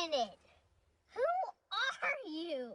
minute. Who are you?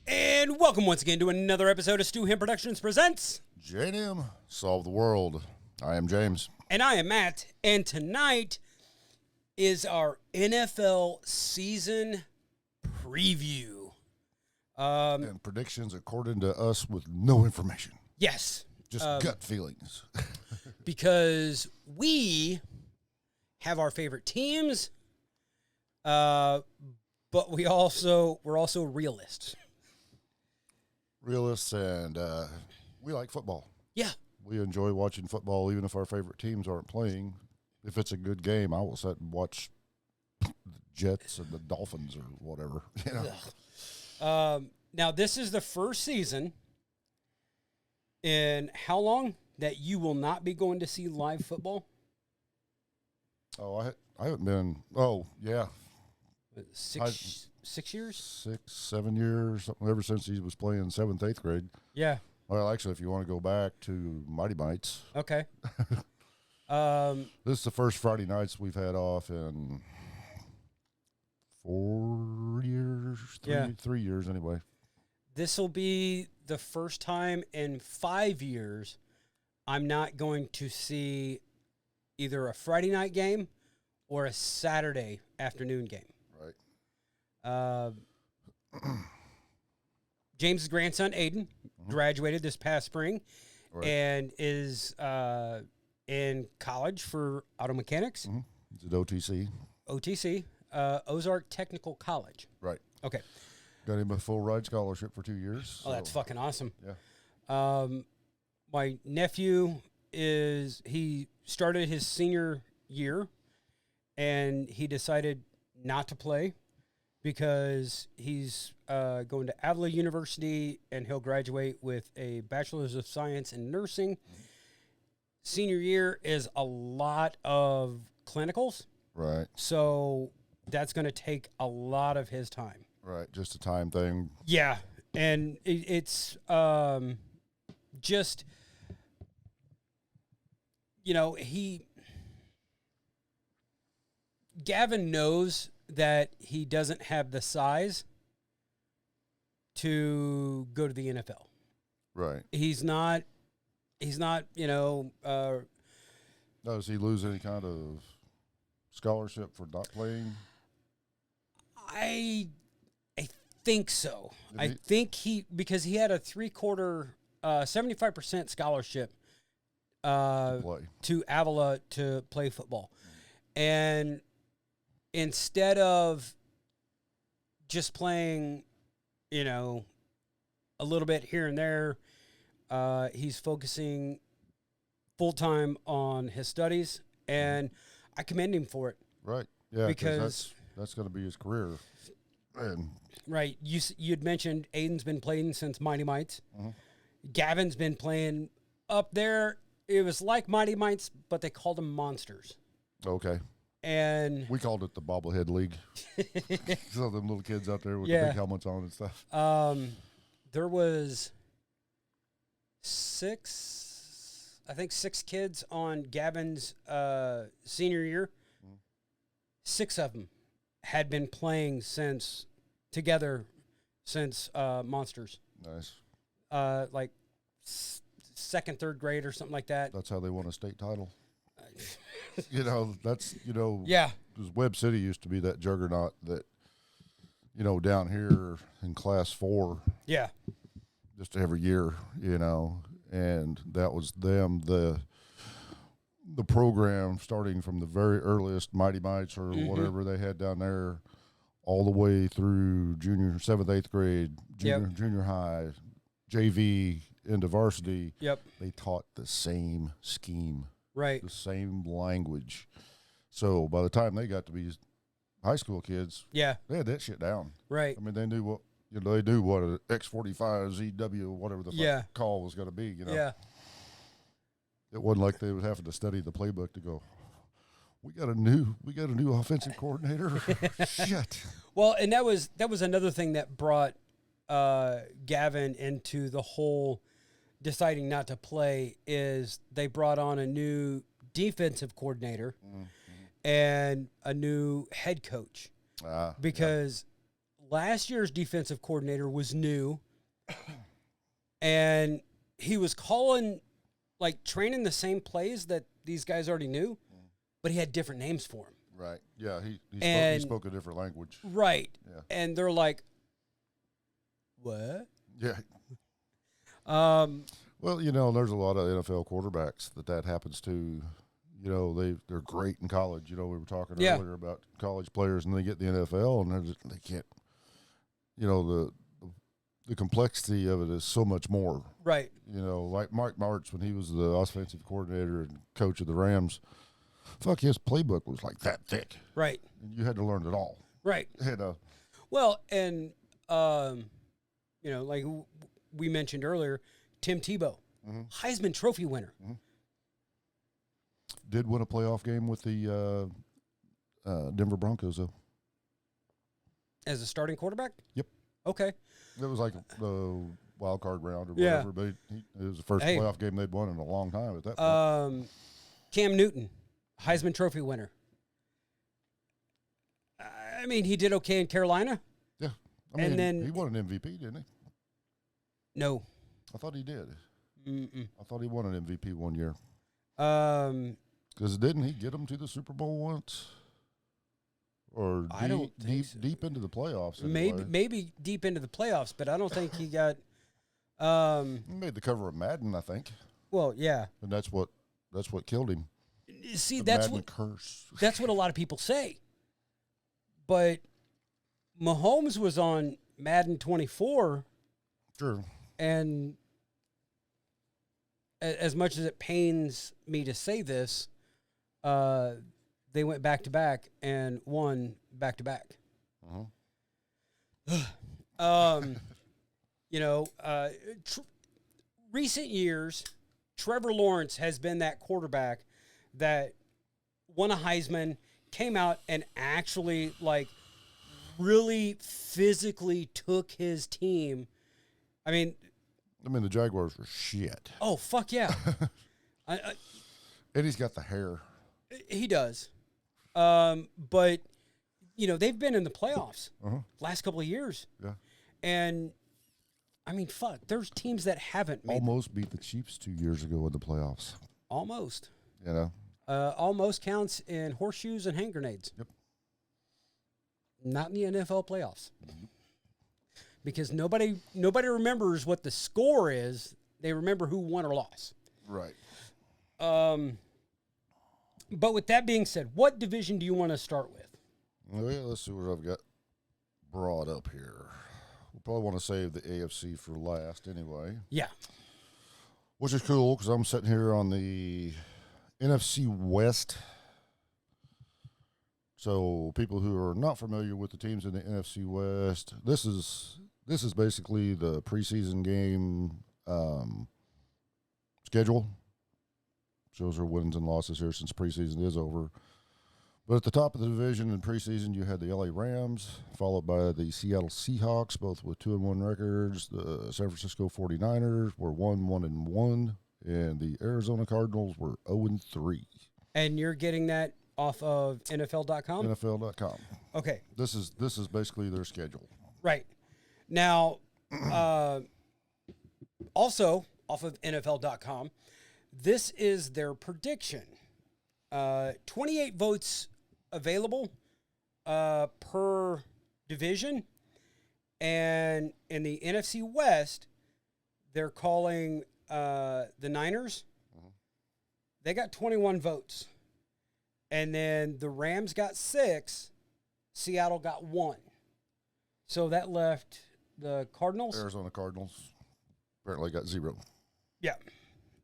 And welcome once again to another episode of Stu Him Productions Presents J&M, Solve the World. I am James. And I am Matt. And tonight is our NFL season preview. And predictions according to us with no information. Yes. Just gut feelings. Because we have our favorite teams, but we're also realists. Realists, and we like football. Yeah. We enjoy watching football even if our favorite teams aren't playing. If it's a good game, I will sit and watch the Jets and the Dolphins or whatever. You know? Now, this is the first season in how long that you will not be going to see live football? Oh, I haven't been. Oh, yeah. 6 years? 6, 7 years, something, ever since he was playing 7th, 8th grade. Yeah. Well, actually, if you want to go back to Mighty Mites. Okay. This is the first Friday nights we've had off in 4 years, 3 years anyway. This will be the first time in 5 years I'm not going to see either a Friday night game or a Saturday afternoon game. Right. James' grandson, Aiden, graduated this past spring and is in college for auto mechanics. Mm-hmm. He's at OTC. OTC, Ozark Technical College. Right. Okay. Got him a full ride scholarship for 2 years. Oh, that's fucking awesome. Yeah. My nephew he started his senior year and he decided not to play because he's going to Avila University and he'll graduate with a Bachelor's of Science in Nursing. Mm-hmm. Senior year is a lot of clinicals. Right. So that's going to take a lot of his time. Right. Just a time thing. Yeah. And it's just, you know, Gavin knows that he doesn't have the size to go to the NFL. Right. He's not, you know. Does he lose any kind of scholarship for not playing? I think so. I think because he had a 3/4, 75% scholarship to Avila to play football. And instead of just playing, you know, a little bit here and there, he's focusing full-time on his studies, and I commend him for it. Right. Yeah, because that's going to be his career. And right. You'd mentioned Aiden's been playing since Mighty Mites. Mm-hmm. Gavin's been playing up there. It was like Mighty Mites, but they called them Monsters. Okay. And we called it the Bobblehead League. So them little kids out there with the big helmets on and stuff. There was 6 kids on Gavin's senior year. 6 of them had been playing together since Monsters. Nice. Like 2nd, 3rd grade or something like that. That's how they won a state title. You know, that's, you know. Yeah. Because Webb City used to be that juggernaut that, you know, down here in Class 4. Yeah. Just every year, you know, and that was them, the program starting from the very earliest Mighty Mites or whatever they had down there all the way through 7th, 8th grade, junior high, JV, into varsity. Yep. They taught the same scheme. Right. The same language. So by the time they got to be high school kids, they had that shit down. Right. I mean, they knew what an X45 ZW, whatever the call was going to be. You know. Yeah. It wasn't like they was having to study the playbook to go. We got a new offensive coordinator. Shit. Well, and that was another thing that brought Gavin into the whole deciding not to play is they brought on a new defensive coordinator and a new head coach because last year's defensive coordinator was new and he was calling like training the same plays that these guys already knew, but he had different names for them. Right. Yeah. He spoke a different language. Right. Yeah. And they're like, what? Yeah. Well, there's a lot of NFL quarterbacks that happens to. They're great in college. We were talking earlier about college players, and they get the NFL, and they can't. The complexity of it is so much more. Right. Like Mike Martz when he was the offensive coordinator and coach of the Rams. Fuck, his playbook was like that thick. Right. And you had to learn it all. Right. Well, and like we mentioned earlier, Tim Tebow, Heisman Trophy winner. Did win a playoff game with the Denver Broncos, though. As a starting quarterback? Yep. Okay. It was like the wild card round or whatever, but it was the first playoff game they'd won in a long time at that point. Cam Newton, Heisman Trophy winner. I mean, he did okay in Carolina. Yeah. And then he won an MVP, didn't he? No. I thought he did. Mm-mm. I thought he won an MVP one year. Because didn't he get them to the Super Bowl once? Or I don't think so. Deep into the playoffs. Anyway. Maybe deep into the playoffs, but I don't think he got. He made the cover of Madden, I think. Well, yeah, and that's what killed him. See, the that's Madden what curse. That's what a lot of people say. But Mahomes was on Madden 24. Sure. And as much as it pains me to say this, they went back to back and won back to back. Recent years, Trevor Lawrence has been that quarterback that won a Heisman, came out and actually really physically took his team. I mean, the Jaguars were shit. Oh, fuck yeah. And he's got the hair. He does. But, they've been in the playoffs last couple of years. Yeah. And, I mean, fuck, there's teams that haven't made almost beat the Chiefs 2 years ago in the playoffs. Almost. Almost counts in horseshoes and hand grenades. Yep. Not in the NFL playoffs. Because nobody remembers what the score is. They remember who won or lost. Right. But with that being said, what division do you want to start with? Well, let's see what I've got brought up here. We'll probably want to save the AFC for last anyway. Yeah. Which is cool because I'm sitting here on the NFC West. So people who are not familiar with the teams in the NFC West, this is basically the preseason game schedule. Shows our wins and losses here since preseason is over. But at the top of the division in preseason, you had the LA Rams, followed by the Seattle Seahawks, both with 2-1 records. The San Francisco 49ers were 1-1, and the Arizona Cardinals were 0-3. And you're getting that off of NFL.com? NFL.com. Okay. This is basically their schedule. Right. Now, also off of NFL.com, this is their prediction. 28 votes available per division. And in the NFC West, they're calling the Niners. They got 21 votes. And then the Rams got 6. Seattle got 1. So that left the Cardinals. Arizona Cardinals apparently got 0. Yeah.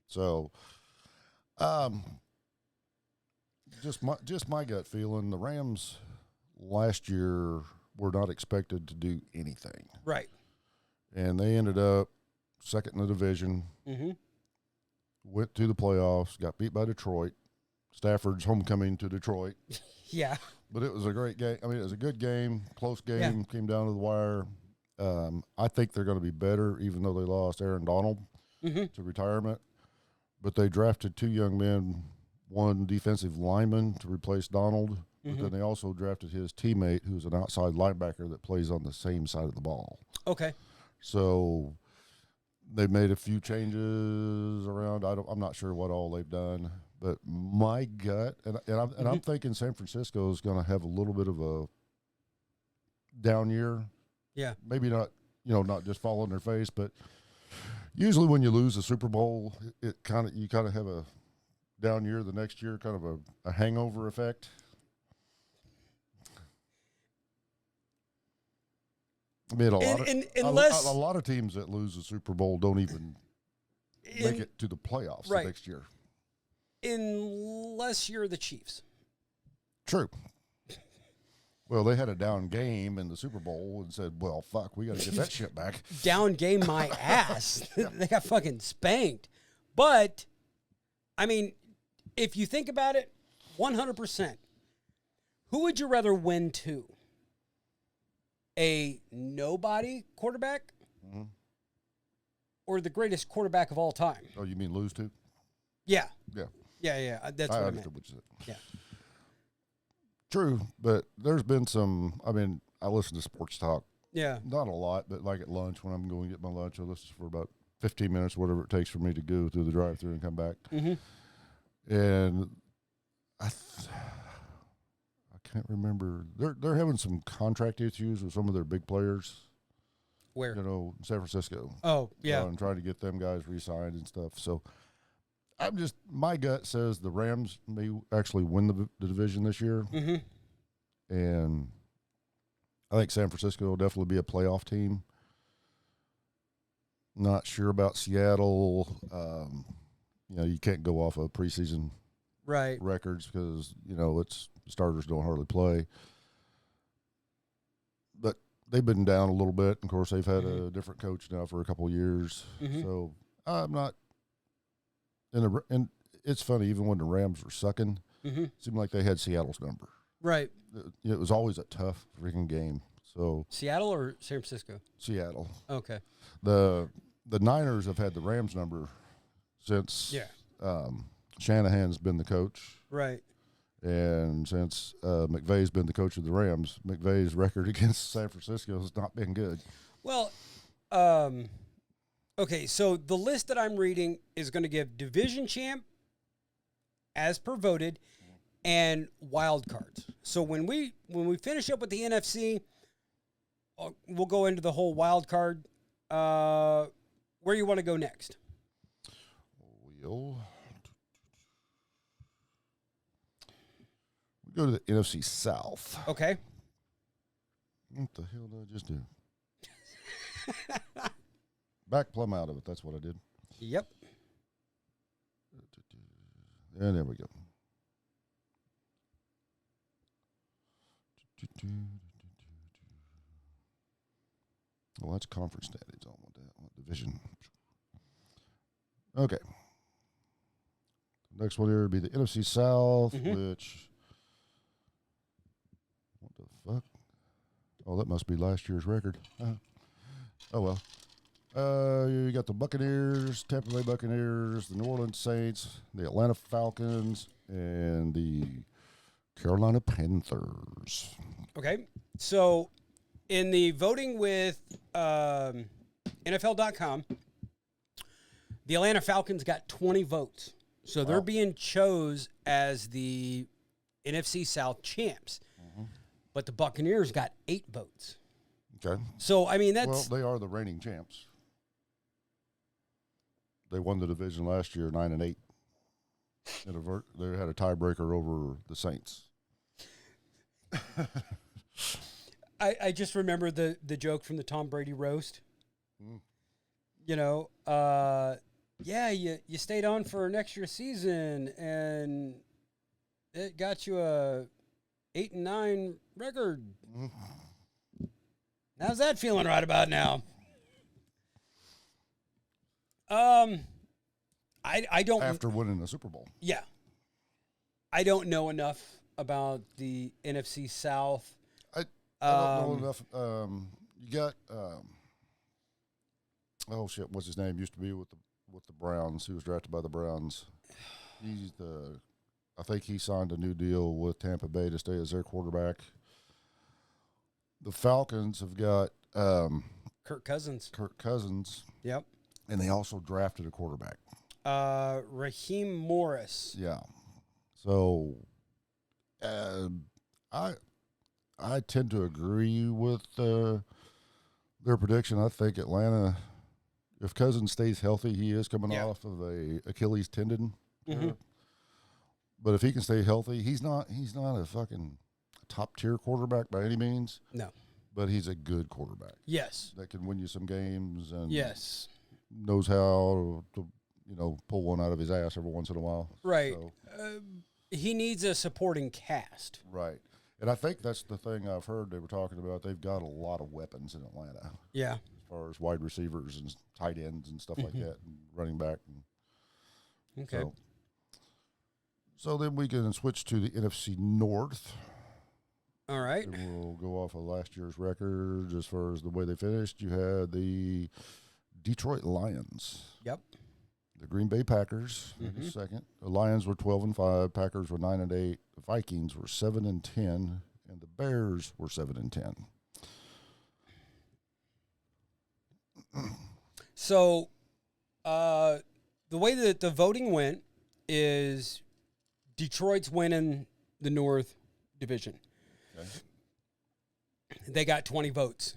So, just my gut feeling, the Rams last year were not expected to do anything. Right. And they ended up second in the division. went to the playoffs, got beat by Detroit. Stafford's homecoming to Detroit. Yeah. But it was a great game. I mean, it was a good game, close game, Yeah. came down to the wire. I think they're going to be better, even though they lost Aaron Donald to retirement. But they drafted 2 young men, one defensive lineman to replace Donald, but then they also drafted his teammate, who's an outside linebacker that plays on the same side of the ball. Okay. So they made a few changes around. I'm not sure what all they've done, but my gut, and I'm thinking San Francisco is going to have a little bit of a down year. Yeah. Maybe not, not just fall on their face, but usually when you lose a Super Bowl, you kind of have a down year the next year, kind of a hangover effect. I mean, a lot of teams that lose the Super Bowl don't even make it to the playoffs the next year. Unless you're the Chiefs. True. Well, they had a down game in the Super Bowl and said, well, fuck, we got to get that shit back. Down game my ass. They got fucking spanked. But, I mean, if you think about it, 100%, who would you rather win to? A nobody quarterback or the greatest quarterback of all time? Oh, you mean lose to? Yeah. Yeah. Yeah. That's what I meant. What you said. Yeah. True, but there's been some. I mean, I listen to sports talk. Yeah. Not a lot, but like at lunch when I'm going to get my lunch, I listen for about 15 minutes, whatever it takes for me to go through the drive-thru and come back. And I can't remember. They're having some contract issues with some of their big players. Where? San Francisco. Oh, yeah. And trying to get them guys re-signed and stuff. So my gut says the Rams may actually win the division this year. And I think San Francisco will definitely be a playoff team. Not sure about Seattle. You can't go off of preseason records because, it's starters don't hardly play. But they've been down a little bit. Of course, they've had a different coach now for a couple of years. So I'm not and it's funny, even when the Rams were sucking, it seemed like they had Seattle's number. Right. It was always a tough freaking game. So Seattle or San Francisco? Seattle. Okay. The Niners have had the Rams number since Shanahan's been the coach. Right. And since McVay's been the coach of the Rams, McVay's record against San Francisco has not been good. Well, okay, so the list that I'm reading is going to give division champ, as per voted, and wild cards. So when we finish up with the NFC, we'll go into the whole wild card. Where you want to go next? We'll go to the NFC South. Okay. What the hell did I just do? Back plumb out of it. That's what I did. Yep. And there we go. Well, that's conference standings. I don't want that. I want division. Okay. Next one here would be the NFC South, which... What the fuck? Oh, that must be last year's record. Oh, well. You got the Buccaneers, Tampa Bay Buccaneers, the New Orleans Saints, the Atlanta Falcons, and the Carolina Panthers. Okay. So in the voting with NFL.com, the Atlanta Falcons got 20 votes. So they're being chose as the NFC South champs. But the Buccaneers got 8 votes. Okay. So, I mean, that's... Well, they are the reigning champs. They won the division last year, 9-8. They had a tiebreaker over the Saints. I just remember the joke from the Tom Brady roast. You stayed on for an extra season, and it got you a 8-9 record. How's that feeling right about now? I don't after winning the Super Bowl. Yeah. I don't know enough about the NFC South. I don't know enough. You got oh shit, what's his name? Used to be with the Browns. He was drafted by the Browns. I think he signed a new deal with Tampa Bay to stay as their quarterback. The Falcons have got Kirk Cousins. Yep. And they also drafted a quarterback. Raheem Morris. Yeah. So I tend to agree with their prediction. I think Atlanta, if Cousins stays healthy, he is coming off of a Achilles tendon. Mm-hmm. But if he can stay healthy, he's not a fucking top tier quarterback by any means. No. But he's a good quarterback. Yes. That can win you some games and yes. knows how to pull one out of his ass every once in a while. Right. So, he needs a supporting cast. right. And I think that's the thing I've heard they were talking about. They've got a lot of weapons in Atlanta. Yeah. As far as wide receivers and tight ends and stuff like that, and running back. And okay. So then we can switch to the NFC North. All right. And we'll go off of last year's record as far as the way they finished. You had the Detroit Lions. Yep. The Green Bay Packers in second. The Lions were 12-5. Packers were 9-8. The Vikings were 7-10, and the Bears were 7-10. So, the way that the voting went is Detroit's winning the North Division. Okay. They got 20 votes.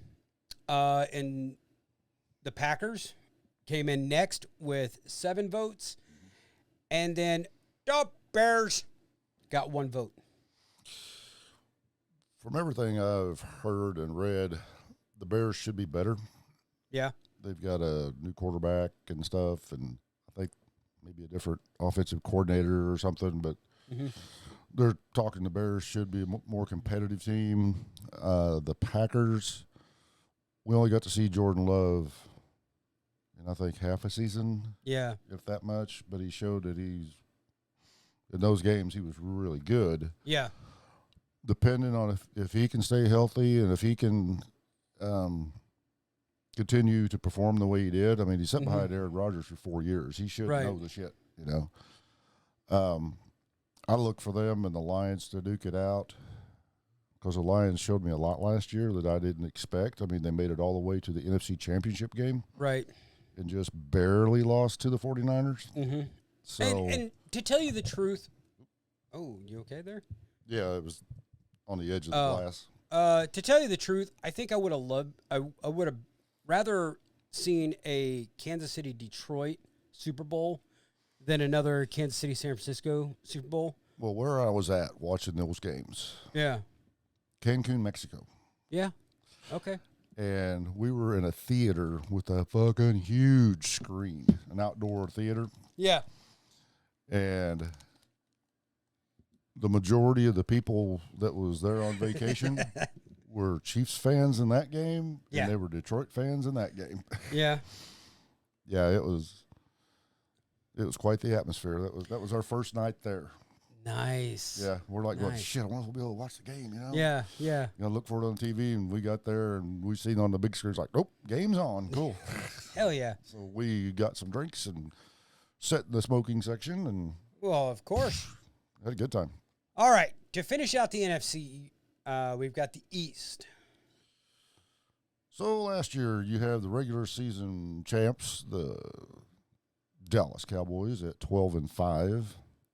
And the Packers came in next with 7 votes. And then the Bears got 1 vote. From everything I've heard and read, the Bears should be better. Yeah. They've got a new quarterback and stuff, and I think maybe a different offensive coordinator or something, but they're talking the Bears should be a more competitive team. The Packers, we only got to see Jordan Love in, I think, half a season. Yeah. If that much, but he showed that in those games, he was really good. Yeah. Depending on if he can stay healthy and if he can continue to perform the way he did. I mean, he sat behind Aaron Rodgers for 4 years. He should know the shit, I look for them and the Lions to duke it out because the Lions showed me a lot last year that I didn't expect. I mean, they made it all the way to the NFC Championship game. Right. And just barely lost to the 49ers. Mm-hmm. So, and to tell you the truth, oh, you okay there? Yeah, it was on the edge of the glass. To tell you the truth, I think I would have rather seen a Kansas City Detroit Super Bowl than another Kansas City San Francisco Super Bowl. Well, where I was at watching those games. Yeah. Cancun, Mexico. Yeah. Okay. And we were in a theater with a fucking huge screen, an outdoor theater. Yeah. And the majority of the people that was there on vacation were Chiefs fans in that game, and they were Detroit fans in that game. Yeah. Yeah, it was quite the atmosphere. That was our first night there. Nice. Yeah, we're like, well, shit, I want to be able to watch the game, Yeah, yeah. Look for it on TV, and we got there, and we seen on the big screens like, nope, game's on. Cool. Hell yeah. So we got some drinks and sat in the smoking section, and well, of course, had a good time. All right, to finish out the NFC, we've got the East. So last year, you have the regular season champs, the Dallas Cowboys at 12-5.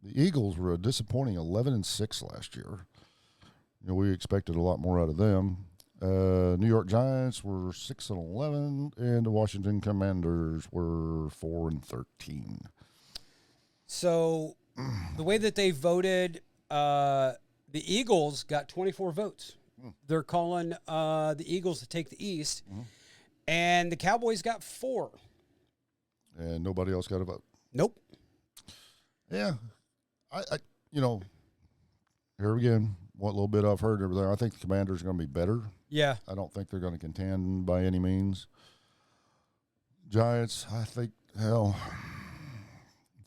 The Eagles were a disappointing 11-6 last year. We expected a lot more out of them. New York Giants were 6-11, and the Washington Commanders were 4-13. So the way that they voted, the Eagles got 24 votes. They're calling the Eagles to take the East, and the Cowboys got 4. And nobody else got a vote. Nope. Yeah. I here again, what little bit I've heard over there, I think the Commanders are going to be better. Yeah. I don't think they're going to contend by any means. Giants, I think,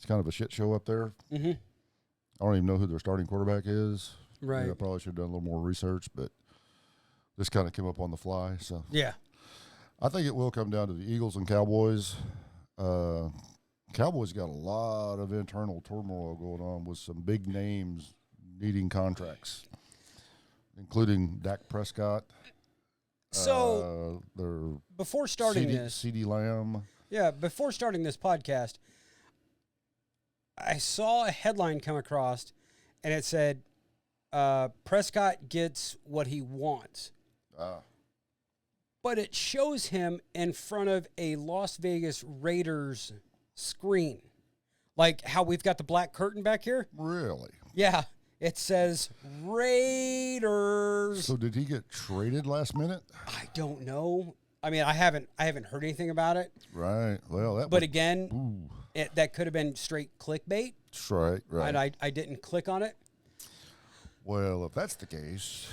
it's kind of a shit show up there. Mm-hmm. I don't even know who their starting quarterback is. Right. I probably should have done a little more research, but this kind of came up on the fly. So Yeah. I think it will come down to the Eagles and Cowboys. Cowboys got a lot of internal turmoil going on with some big names needing contracts, including Dak Prescott. So before starting this, CeeDee Lamb. Yeah, before starting this podcast, I saw a headline come across, and it said, Prescott gets what he wants. But it shows him in front of a Las Vegas Raiders screen. Like how we've got the black curtain back here. Really? Yeah. It says Raiders. So did he get traded last minute? I don't know. I mean, I haven't heard anything about it. Right. Well, but again, that could have been straight clickbait. That's right. Right. And I didn't click on it. Well, if that's the case,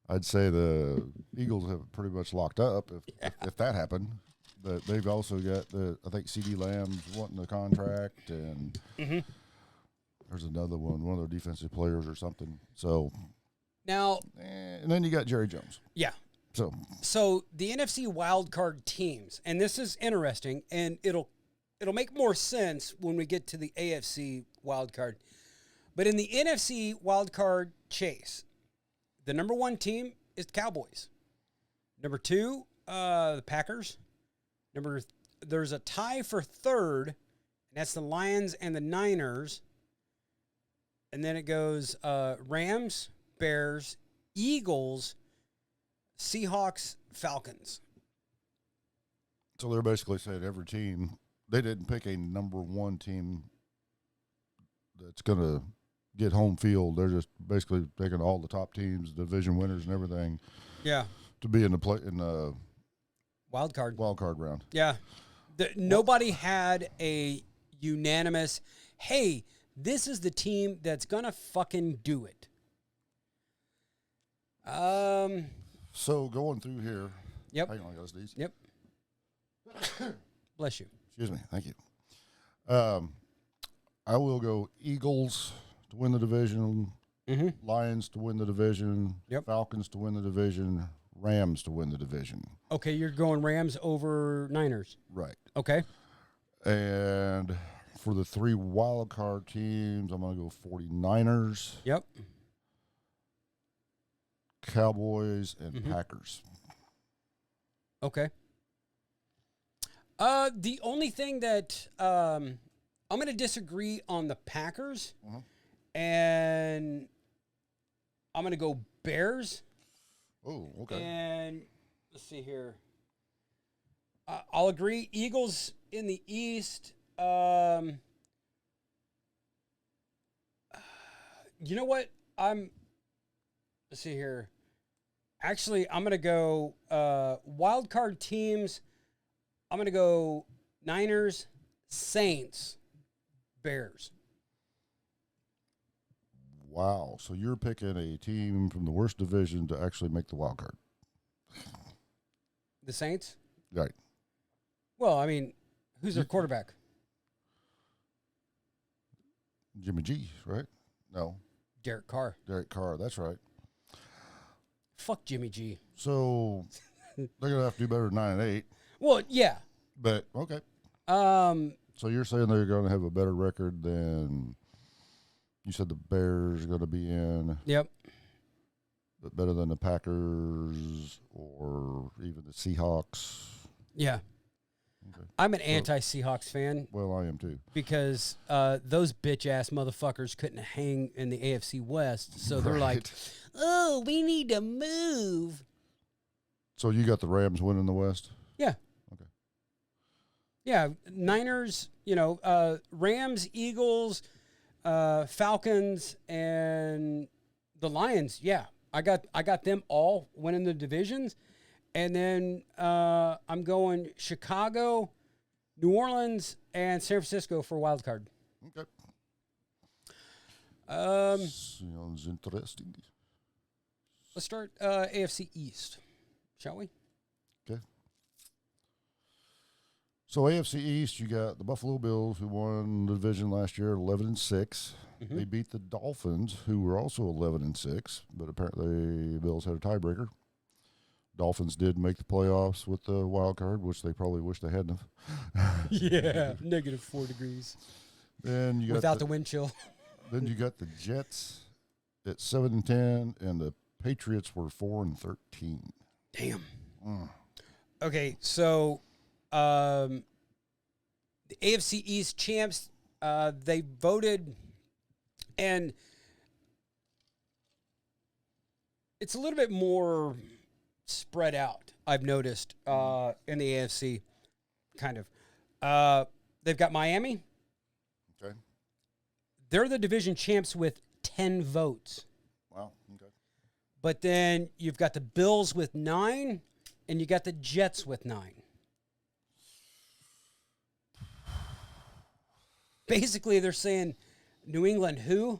I'd say the Eagles have pretty much locked up if that happened. But they've also got I think CeeDee Lamb's wanting the contract, and there's another one of their defensive players or something. So now, and then you got Jerry Jones. Yeah. So the NFC wildcard teams, and this is interesting, and it'll make more sense when we get to the AFC wildcard. But in the NFC wildcard chase, the number 1 is the Cowboys. Number 2, the Packers. There's a tie for 3rd, and that's the Lions and the Niners. And then it goes Rams, Bears, Eagles, Seahawks, Falcons. So they're basically saying every team, they didn't pick a number 1 team that's going to get home field. They're just basically taking all the top teams, division winners and everything. Yeah. To be in the wild card round. Yeah. Nobody had a unanimous, hey, this is the team that's going to fucking do it. So going through here. Yep. Hang on, I got these. Yep. Bless you. Excuse me. Thank you. I will go Eagles to win the division, Lions to win the division, Falcons to win the division, Rams to win the division. Okay, you're going Rams over Niners. Right. Okay. And for the 3 wild card teams, I'm going to go 49ers. Yep. Cowboys and Packers. Okay. The only thing that I'm going to disagree on the Packers, and I'm going to go Bears. Oh, okay. And let's see here. I'll agree. Eagles in the East. You know what? Let's see here. Actually, I'm going to go wild card teams. I'm going to go Niners, Saints, Bears. Wow. So you're picking a team from the worst division to actually make the wild card. The Saints? Right. Well, I mean, who's their quarterback? Jimmy G, right? No. Derek Carr. Derek Carr, that's right. Fuck Jimmy G. So they're going to have to do better than 9-8. Well, yeah. But, okay. So you're saying they're going to have a better record than, you said the Bears are going to be in. Yep. But better than the Packers or even the Seahawks. Yeah. Okay. I'm an anti-Seahawks fan. Well, I am too. Because those bitch-ass motherfuckers couldn't hang in the AFC West. So they're like, oh, we need to move. So you got the Rams winning the West? Yeah. Okay. Yeah, Niners, Rams, Eagles, Falcons, and the Lions. Yeah, I got them all winning the divisions. And then I'm going Chicago, New Orleans, and San Francisco for wild card. Okay. Sounds interesting. Let's start AFC East, shall we? Okay. So AFC East, you got the Buffalo Bills, who won the division last year, 11-6. Mm-hmm. They beat the Dolphins, who were also 11-6, but apparently the Bills had a tiebreaker. Dolphins did make the playoffs with the wild card, which they probably wish they hadn't have. Yeah, -4 degrees. Then you got Without the wind chill. Then you got the Jets at 7-10, and the Patriots were 4-13. Damn. Okay, so the AFC East champs, they voted, and it's a little bit more spread out, I've noticed, in the AFC, kind of. They've got Miami. Okay. They're the division champs with 10 votes. Wow. Okay. But then you've got the Bills with 9, and you got the Jets with 9. Basically, they're saying New England who?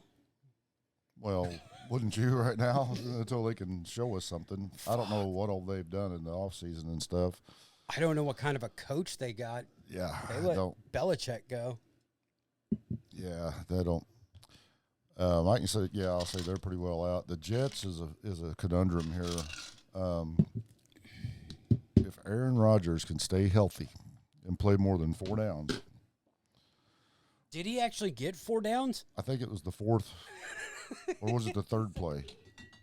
Well, wouldn't you right now until they can show us something? I don't know what all they've done in the offseason and stuff. I don't know what kind of a coach they got. Yeah. They let Belichick go. Yeah, they don't. I can say, yeah, I'll say they're pretty well out. The Jets is a conundrum here. If Aaron Rodgers can stay healthy and play more than 4 downs. Did he actually get 4 downs? I think it was the 4th, or was it the 3rd play?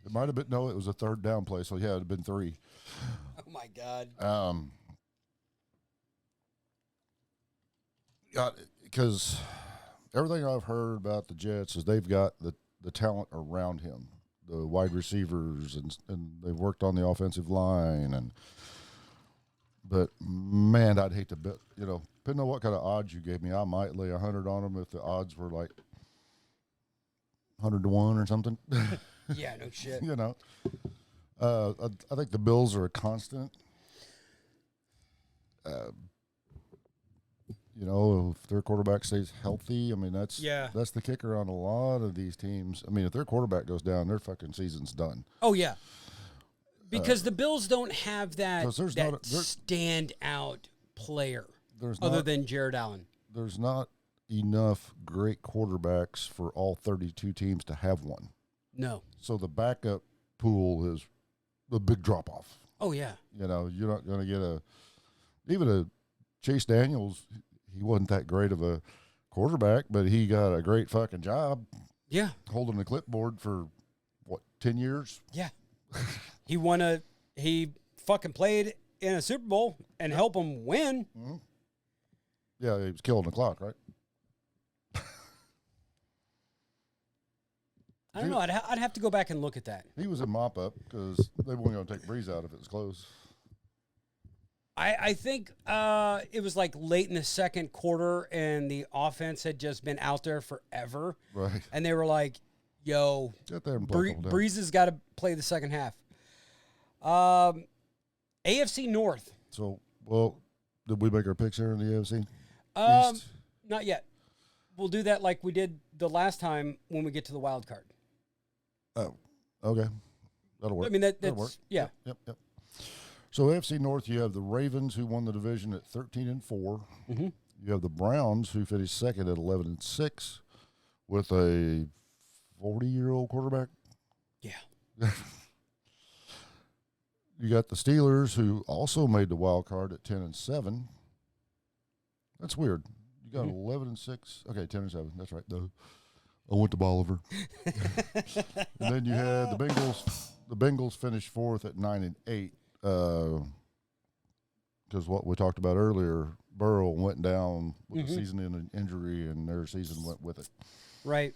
It might have been, no, it was a 3rd down play, so yeah, it had been 3. Oh, my God. Because everything I've heard about the Jets is they've got the talent around him, the wide receivers, and they've worked on the offensive line. But, man, I'd hate to bet, depending on what kind of odds you gave me, I might lay 100 on them if the odds were like 100 to 1 or something. Yeah, no shit. I think the Bills are a constant. If their quarterback stays healthy, I mean, that's the kicker on a lot of these teams. I mean, if their quarterback goes down, their fucking season's done. Oh, yeah. Because the Bills don't have that standout player other than Jared Allen. There's not enough great quarterbacks for all 32 teams to have one. No. So the backup pool is a big drop-off. Oh, yeah. You're not going to get even a Chase Daniels. He wasn't that great of a quarterback, but he got a great fucking job. Yeah. Holding the clipboard for, 10 years? Yeah. He fucking played in a Super Bowl and helped him win. Mm-hmm. Yeah, he was killing the clock, right? I don't know. I'd have to go back and look at that. He was in mop-up because they weren't going to take Breeze out if it was close. I think it was like late in the second quarter, and the offense had just been out there forever. Right. And they were like, yo, get there and play Breeze has got to play the second half. AFC North. So, did we make our picks here in the AFC East? Not yet. We'll do that like we did the last time when we get to the wild card. Oh, okay. That'll work. I mean, that's work. Yeah. Yep. So AFC North, you have the Ravens, who won the division at 13-4. Mm-hmm. You have the Browns, who finished second at 11-6, with a 40-year-old quarterback. Yeah. You got the Steelers, who also made the wild card at 10-7. That's weird. You got 11-6. Okay, 10-7. That's right. No, I went to Bolivar. And then you had the Bengals. The Bengals finished fourth at 9-8. Because what we talked about earlier, Burrow went down with a season-ending injury, and their season went with it. Right.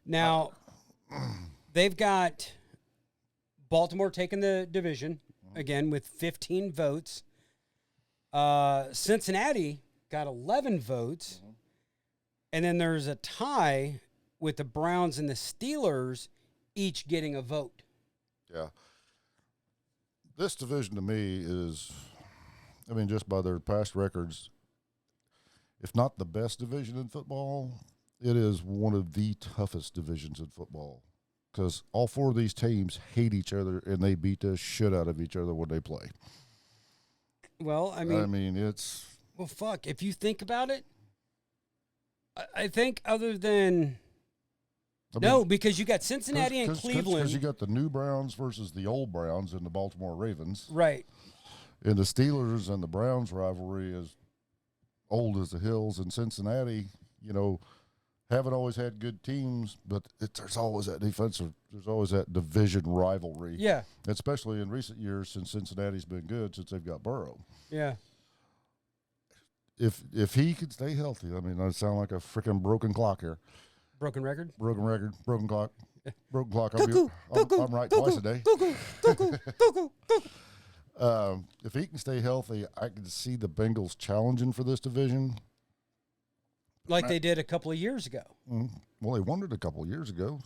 Now, they've got Baltimore taking the division, again, with 15 votes. Cincinnati got 11 votes. And then there's a tie with the Browns and the Steelers, each getting a vote. Yeah. This division to me is, just by their past records, if not the best division in football, it is one of the toughest divisions in football because all 4 of these teams hate each other and they beat the shit out of each other when they play. Well, I mean, it's well, fuck. If you think about it, I think other than no, because you got Cincinnati and Cleveland. Because you got the new Browns versus the old Browns and the Baltimore Ravens. Right. And the Steelers and the Browns rivalry is old as the hills. And Cincinnati, haven't always had good teams, but there's always that there's always that division rivalry. Yeah. Especially in recent years since Cincinnati's been good since they've got Burrow. Yeah. If he could stay healthy, I sound like a freaking broken clock here. Broken record? Broken record, broken clock. Broken clock. Cuckoo, cuckoo, I'm right cuckoo, twice a day. Cuckoo, cuckoo, cuckoo, cuckoo. If he can stay healthy, I can see the Bengals challenging for this division. Like they did a couple of years ago. Mm-hmm. Well, they won it a couple of years ago.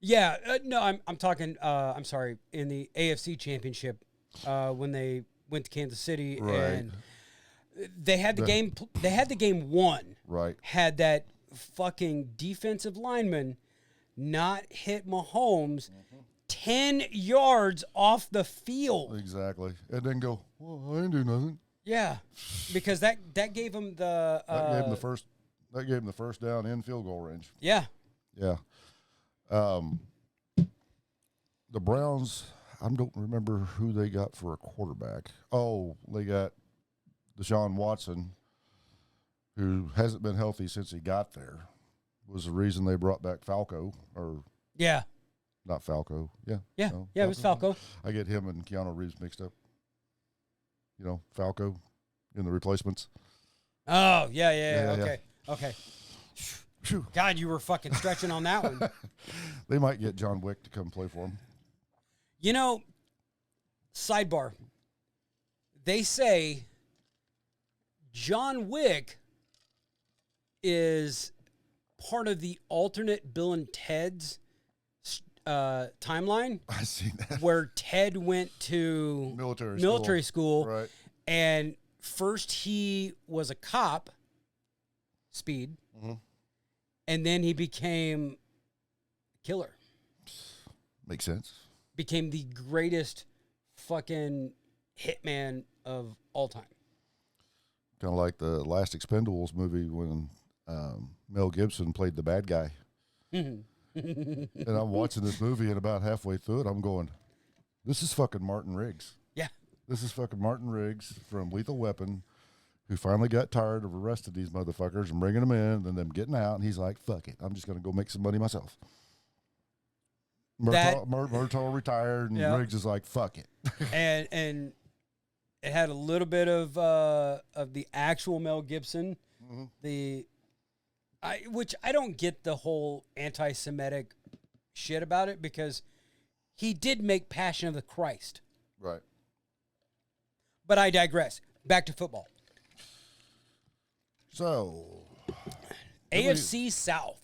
Yeah. No, I'm talking, I'm sorry, in the AFC Championship when they went to Kansas City Right. and they had the game. They had the game won. Right. Had that fucking defensive lineman not hit Mahomes 10 yards off the field. Exactly. And then go, well, I didn't do nothing. Yeah, because that gave him the That gave him the first down in field goal range. Yeah. Yeah. The Browns, I don't remember who they got for a quarterback. Oh, they got Deshaun Watson, who hasn't been healthy since he got there, was the reason they brought back Falco, or Yeah. not Falco. Yeah. Yeah. No, Yeah, it was Falco. I get him and Keanu Reeves mixed up. Falco in the replacements. Oh, yeah. Yeah, Okay. Okay. Phew. God, you were fucking stretching on that one. They might get John Wick to come play for him. Sidebar. They say John Wick is part of the alternate Bill and Ted's timeline. I see that. Where Ted went to Military school. Right. And first he was a cop, Speed, and then he became killer. Makes sense. Became the greatest fucking hitman of all time. Kind of like the last Expendables movie when Mel Gibson played the bad guy. And I'm watching this movie, and about halfway through it, I'm going, this is fucking Martin Riggs. Yeah. This is fucking Martin Riggs from Lethal Weapon, who finally got tired of arresting these motherfuckers and bringing them in, and then them getting out, and he's like, fuck it, I'm just going to go make some money myself. Murtaugh retired, and Riggs is like, fuck it. and it had a little bit of the actual Mel Gibson, which I don't get the whole anti-Semitic shit about it, because he did make Passion of the Christ. Right. But I digress. Back to football. So, AFC South.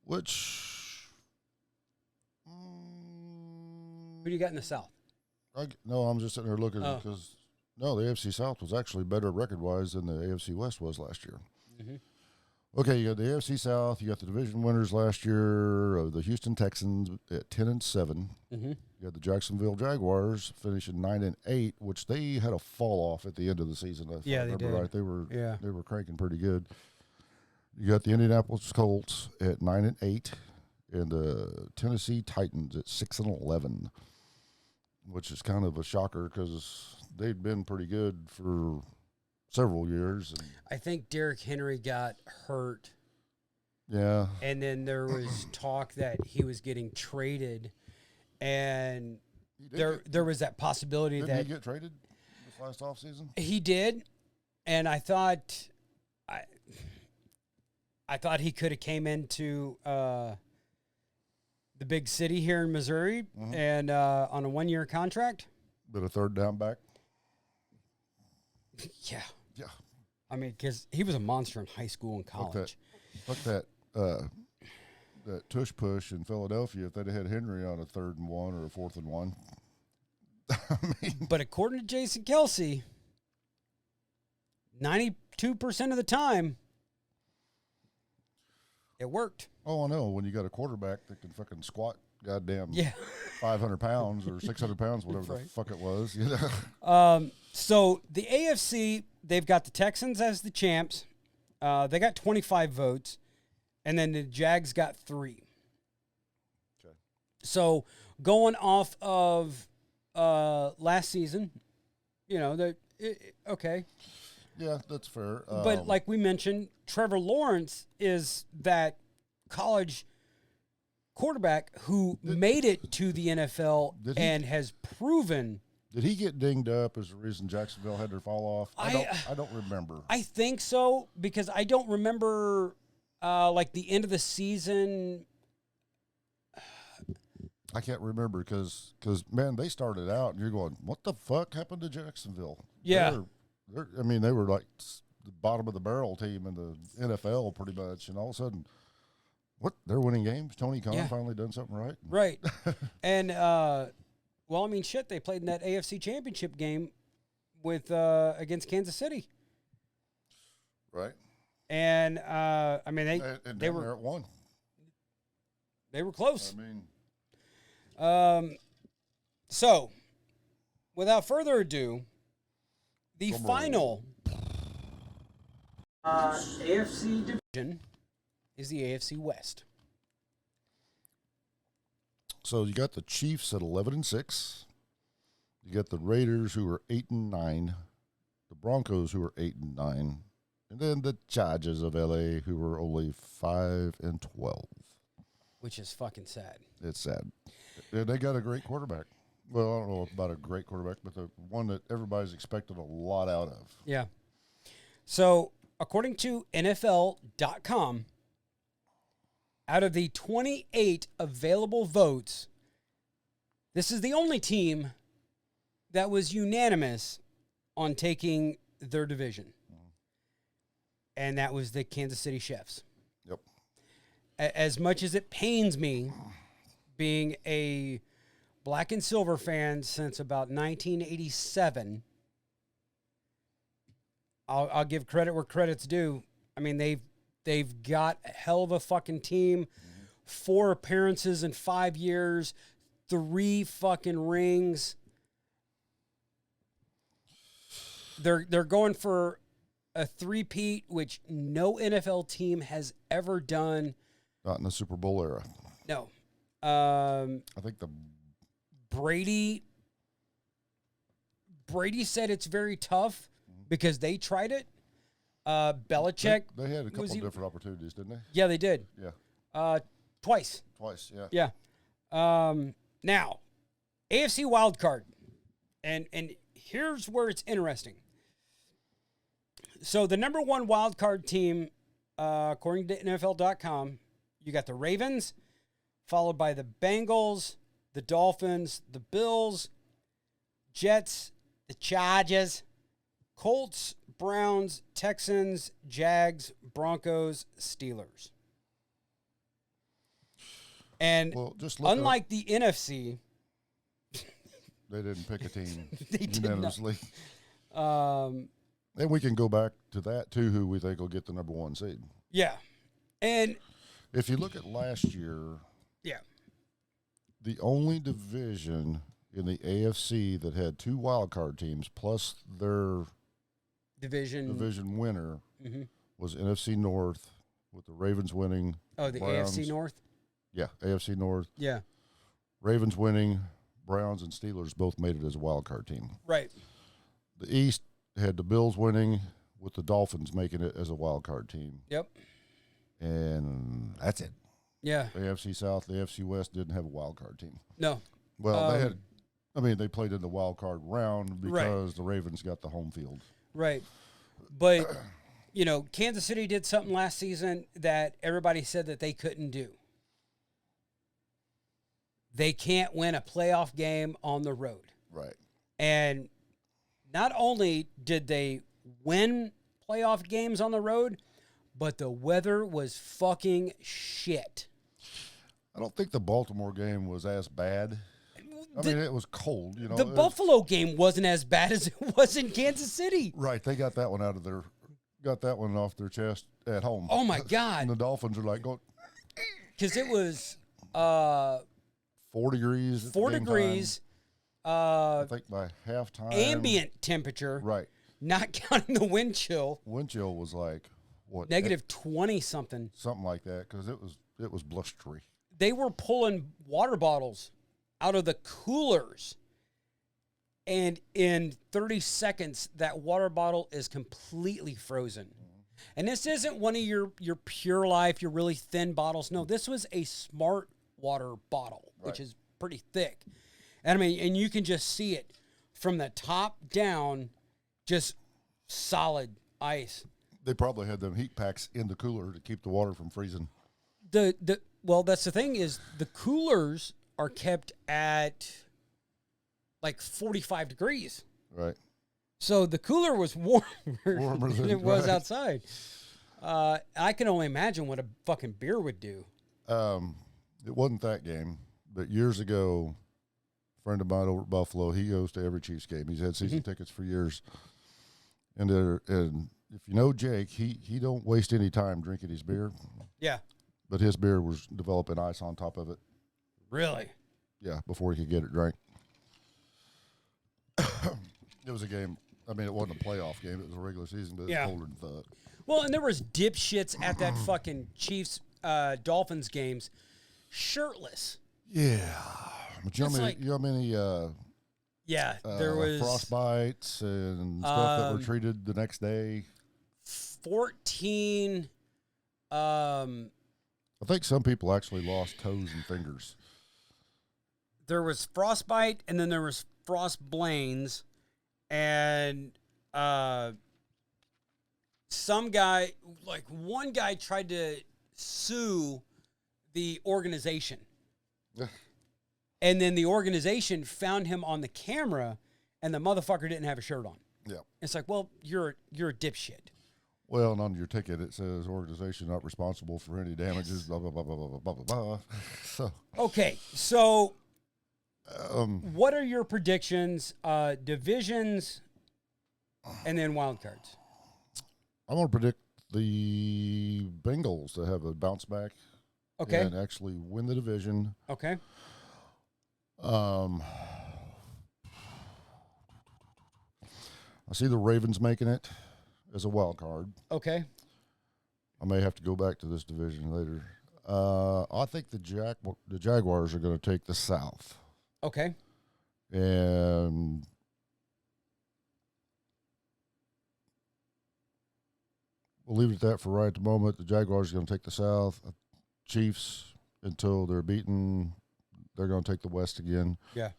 Which? Who do you got in the South? No, I'm just sitting here looking because the AFC South was actually better record-wise than the AFC West was last year. Mm-hmm. Okay, you got the AFC South. You got the division winners last year of the Houston Texans at 10-7. Mm-hmm. You got the Jacksonville Jaguars finishing 9-8, which they had a fall off at the end of the season. If I remember right, they were cranking pretty good. You got the Indianapolis Colts at 9-8, and the Tennessee Titans at 6-11, which is kind of a shocker because they'd been pretty good for several years. And I think Derrick Henry got hurt. Yeah. And then there was talk that he was getting traded, and there was that possibility didn't that he get traded this last offseason? He did, and I thought he could have came into the big city here in Missouri and on a 1-year contract. But a third down back. Yeah. Yeah. I mean, because he was a monster in high school and college. Fuck that tush push in Philadelphia. If they'd have had Henry on a 3rd and 1 or a 4th and 1. I mean, but according to Jason Kelsey, 92% of the time, it worked. oh, I know. When you got a quarterback that can fucking squat goddamn Yeah. 500 pounds or 600 pounds, whatever Right. the fuck it was. You know? So the AFC, they've got the Texans as the champs. They got 25 votes, and then the Jags got 3. Okay. So going off of last season, you know, okay. Yeah, that's fair. But like we mentioned, Trevor Lawrence is that college quarterback who made it to the NFL and has proven. Did he get dinged up as the reason Jacksonville had to fall off? I don't remember. I think so, because I don't remember like the end of the season. I can't remember because man, they started out and you're going, what the fuck happened to Jacksonville? Yeah. They were like the bottom of the barrel team in the NFL pretty much, and all of a sudden, what? They're winning games. Tony Khan finally done something right. Right. And well, I mean, shit, they played in that AFC Championship game with against Kansas City. Right. And I mean, they were there at 1. They were close. I mean, so without further ado, the final AFC division is the AFC West. so you got the Chiefs at 11-6. You got the Raiders who are 8-9. The Broncos who are 8-9. And then the Chargers of LA who were only 5-12. Which is fucking sad. It's sad. Yeah, they got a great quarterback. Well, I don't know about a great quarterback, but the one that everybody's expected a lot out of. Yeah. So, according to NFL.com, out of the 28 available votes, this is the only team that was unanimous on taking their division. And that was the Kansas City Chiefs. Yep. As much as it pains me, being a black and silver fan since about 1987, I'll give credit where credit's due. I mean, they've got a hell of a fucking team. 4 appearances in 5 years, 3 fucking rings. They're going for a 3-peat, which no NFL team has ever done. Not in the Super Bowl era. No. I think the Brady said it's very tough because they tried it. Belichick. They had a couple different opportunities, didn't they? Yeah, they did. Yeah. Twice. Twice, yeah. Yeah. Now, AFC wild card. And here's where it's interesting. So the number 1 wild card team, according to NFL.com, you got the Ravens, followed by the Bengals, the Dolphins, the Bills, Jets, the Chargers, Colts, Browns, Texans, Jags, Broncos, Steelers. And just unlike the NFC, they didn't pick a team They did unanimously. And we can go back to that, too, who we think will get the number 1 seed. yeah. And if you look at last year, yeah, the only division in the AFC that had 2 wild card teams plus their division winner was NFC North, with the Ravens winning. Oh, the Browns. AFC North? Yeah, AFC North. Yeah. Ravens winning, Browns and Steelers both made it as a wild card team. Right. The East had the Bills winning, with the Dolphins making it as a wild card team. Yep. And that's it. Yeah. The AFC South, the AFC West didn't have a wild card team. No. Well, they played in the wild card round because the Ravens got the home field. Right. But, you know, Kansas City did something last season that everybody said that they couldn't do. They can't win a playoff game on the road. Right. And not only did they win playoff games on the road, but the weather was fucking shit. I don't think the Baltimore game was as bad. I mean, it was cold, you know. The Buffalo game wasn't as bad as it was in Kansas City. Right. They got that one off their chest at home. Oh, my God. And the Dolphins are like, go. Because it was 4 degrees. At 4 the game degrees. time. I think by halftime. Ambient temperature. Right. Not counting the wind chill. Wind chill was like what? Negative 20 something. Something like that, because it was blustery. They were pulling water bottles out of the coolers, and in 30 seconds, that water bottle is completely frozen. And this isn't one of your Pure Life, your really thin bottles. No, this was a Smart Water bottle, which is pretty thick. And I mean, and you can just see it from the top down, just solid ice. They probably had them heat packs in the cooler to keep the water from freezing. Well, that's the thing is the coolers are kept at like 45 degrees. Right. So the cooler was warmer Than it was outside. I can only imagine what a fucking beer would do. It wasn't that game, but years ago, a friend of mine over at Buffalo, he goes to every Chiefs game. He's had season tickets for years. And if you know Jake, he don't waste any time drinking his beer. Yeah. But his beer was developing ice on top of it. Really? Yeah, before he could get it drank. It was a game. I mean, it wasn't a playoff game. It was a regular season, but it was colder than thought. Well, and there was dipshits at that fucking Chiefs Dolphins games, shirtless. Yeah. But you know It's how many, like- you know how many Yeah, there was frostbites and stuff that were treated the next day? 14. I think some people actually lost toes and fingers. There was frostbite, and then there was frostblains, and some guy, like one guy, tried to sue the organization, and then the organization found him on the camera, and the motherfucker didn't have a shirt on. Yeah. It's like, well, you're a dipshit. Well, and on your ticket it says organization not responsible for any damages. Blah blah blah blah blah blah blah blah. So okay, so what are your predictions? Divisions, and then wild cards. I'm going to predict the Bengals to have a bounce back. Okay. And actually win the division. Okay. I see the Ravens making it as a wild card. Okay. I may have to go back to this division later. I think the Jaguars are going to take the South. Okay. And we'll leave it at that for right at the moment. The Jaguars are going to take the South. Chiefs, until they're beaten, they're going to take the West again. Yeah.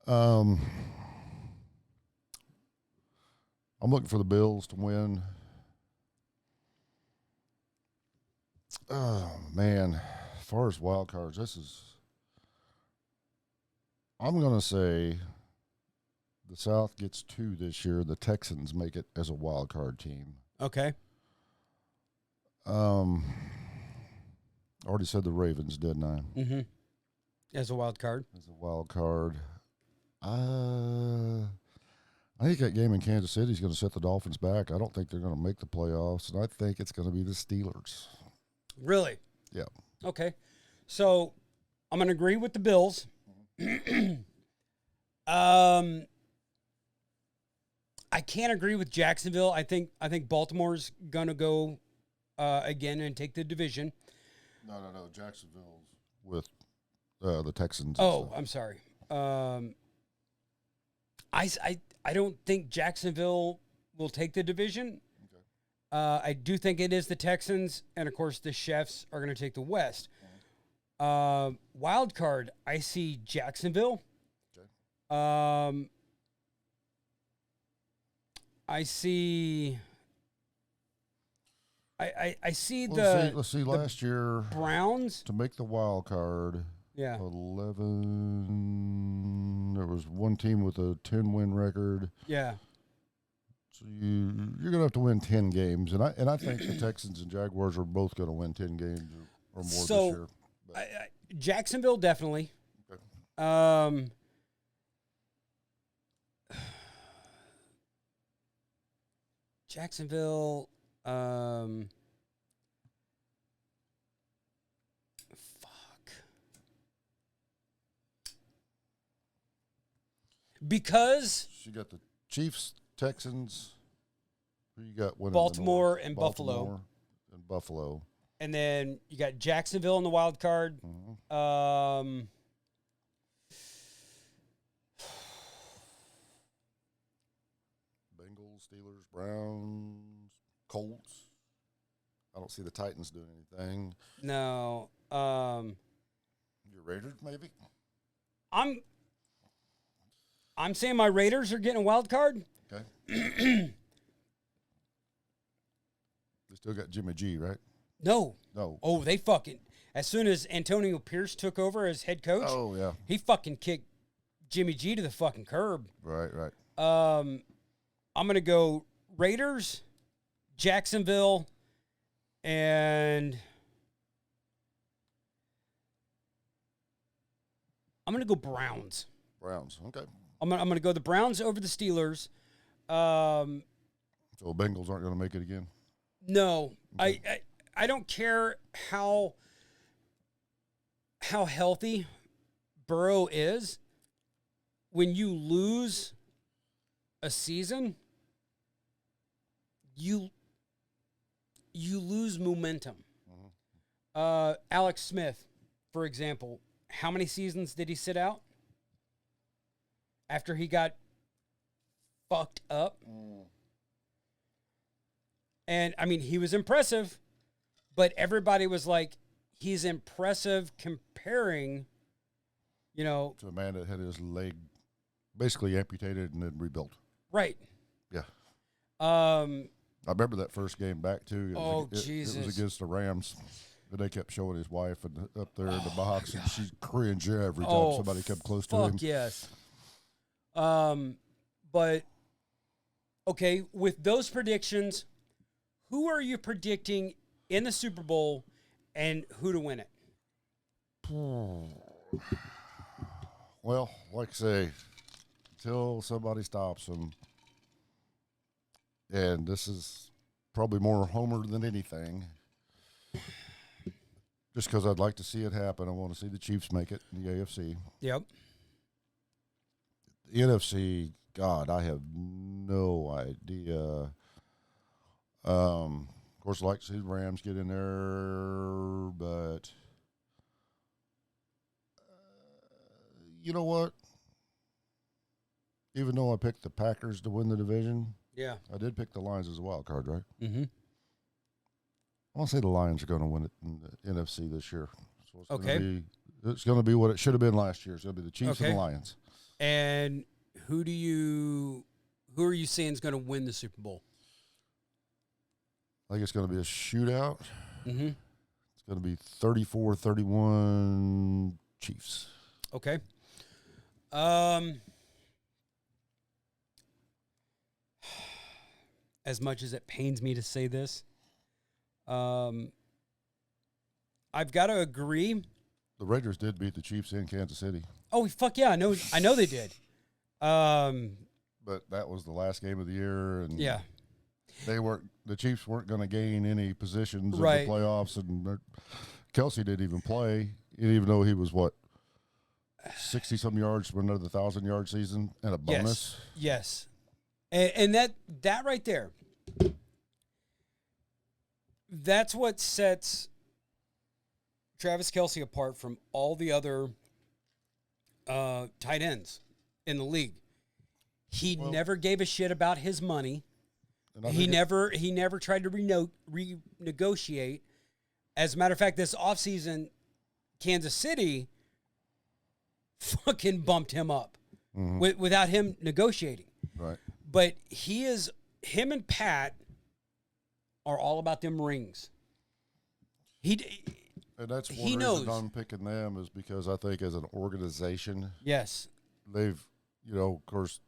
I'm looking for the Bills to win. Oh, man. As far as wild cards, I'm going to say the South gets 2 this year. The Texans make it as a wild card team. Okay. I already said the Ravens, didn't I? Mm-hmm. As a wild card. As a wild card. I think that game in Kansas City is going to set the Dolphins back. I don't think they're going to make the playoffs, and I think it's going to be the Steelers. Really? Yeah. Okay. So I'm going to agree with the Bills. I can't agree with Jacksonville. I think Baltimore's going to go again and take the division. No. Jacksonville's with the Texans. Oh, I'm sorry. I don't think Jacksonville will take the division. Okay. I do think it is the Texans, and of course the Chefs are going to take the West. Wild card, I see Jacksonville. Okay. I see. I see Let's see. Last year, Browns to make the wild card. Yeah. 11. There was one team with a 10-win record. Yeah. So you're gonna have to win 10 games, and I think the Texans and Jaguars are both gonna win 10 games or more this year. Jacksonville definitely. Okay. Jacksonville. Fuck. because you got the Chiefs, Texans. Who you got winning? Baltimore the North? and Baltimore and Buffalo. And then you got Jacksonville in the wild card. Mm-hmm. Bengals, Steelers, Browns, Colts. I don't see the Titans doing anything. No. Your Raiders, maybe? I'm saying my Raiders are getting a wild card. Okay. They still got Jimmy G, right? No. No. Oh, they fucking. As soon as Antonio Pierce took over as head coach, Oh, yeah. he fucking kicked Jimmy G to the fucking curb. Right. I'm going to go Raiders, Jacksonville, and I'm going to go Browns. Browns, okay. I'm going to go the Browns over the Steelers. So Bengals aren't going to make it again? No. Okay. I don't care how healthy Burrow is. When you lose a season, you lose momentum. Mm-hmm. Alex Smith, for example, how many seasons did he sit out after he got fucked up? And, I mean, he was impressive, but everybody was like, he's impressive comparing, To a man that had his leg basically amputated and then rebuilt. Right. Yeah. I remember that first game back, too. Jesus. It was against the Rams. And they kept showing his wife up there in the box, and she cringed every time somebody kept close to him. Fuck yes. But, okay, with those predictions, who are you predicting in the Super Bowl and who to win it? Well, like I say, until somebody stops them, and this is probably more Homer than anything, just because I'd like to see it happen. I want to see the Chiefs make it in the AFC. Yep. The NFC, God, I have no idea. Of course, I'd like to see the Rams get in there, but you know what? Even though I picked the Packers to win the division, Yeah. I did pick the Lions as a wild card, right? Mm-hmm. I want to say the Lions are going to win it in the NFC this year. So Okay. It's going to be what it should have been last year. It's going to be the Chiefs and the Lions. And who are you saying is going to win the Super Bowl? I think it's going to be a shootout. Mm-hmm. It's going to be 34-31 Chiefs. Okay. As much as it pains me to say this, I've got to agree. The Raiders did beat the Chiefs in Kansas City. Oh, fuck yeah. I know they did. But that was the last game of the year, and Yeah. the Chiefs weren't going to gain any positions Right. in the playoffs, and Kelsey didn't even play, even though he was 60-some yards for another 1,000-yard season and a bonus. Yes. And that right there, that's what sets Travis Kelce apart from all the other tight ends in the league. He never gave a shit about his money. He never tried to renegotiate. As a matter of fact, this offseason, Kansas City fucking bumped him up without him negotiating. Right. But him and Pat are all about them rings. And that's one he reason knows. I'm picking them is because I think as an organization, Yes. they've, of course,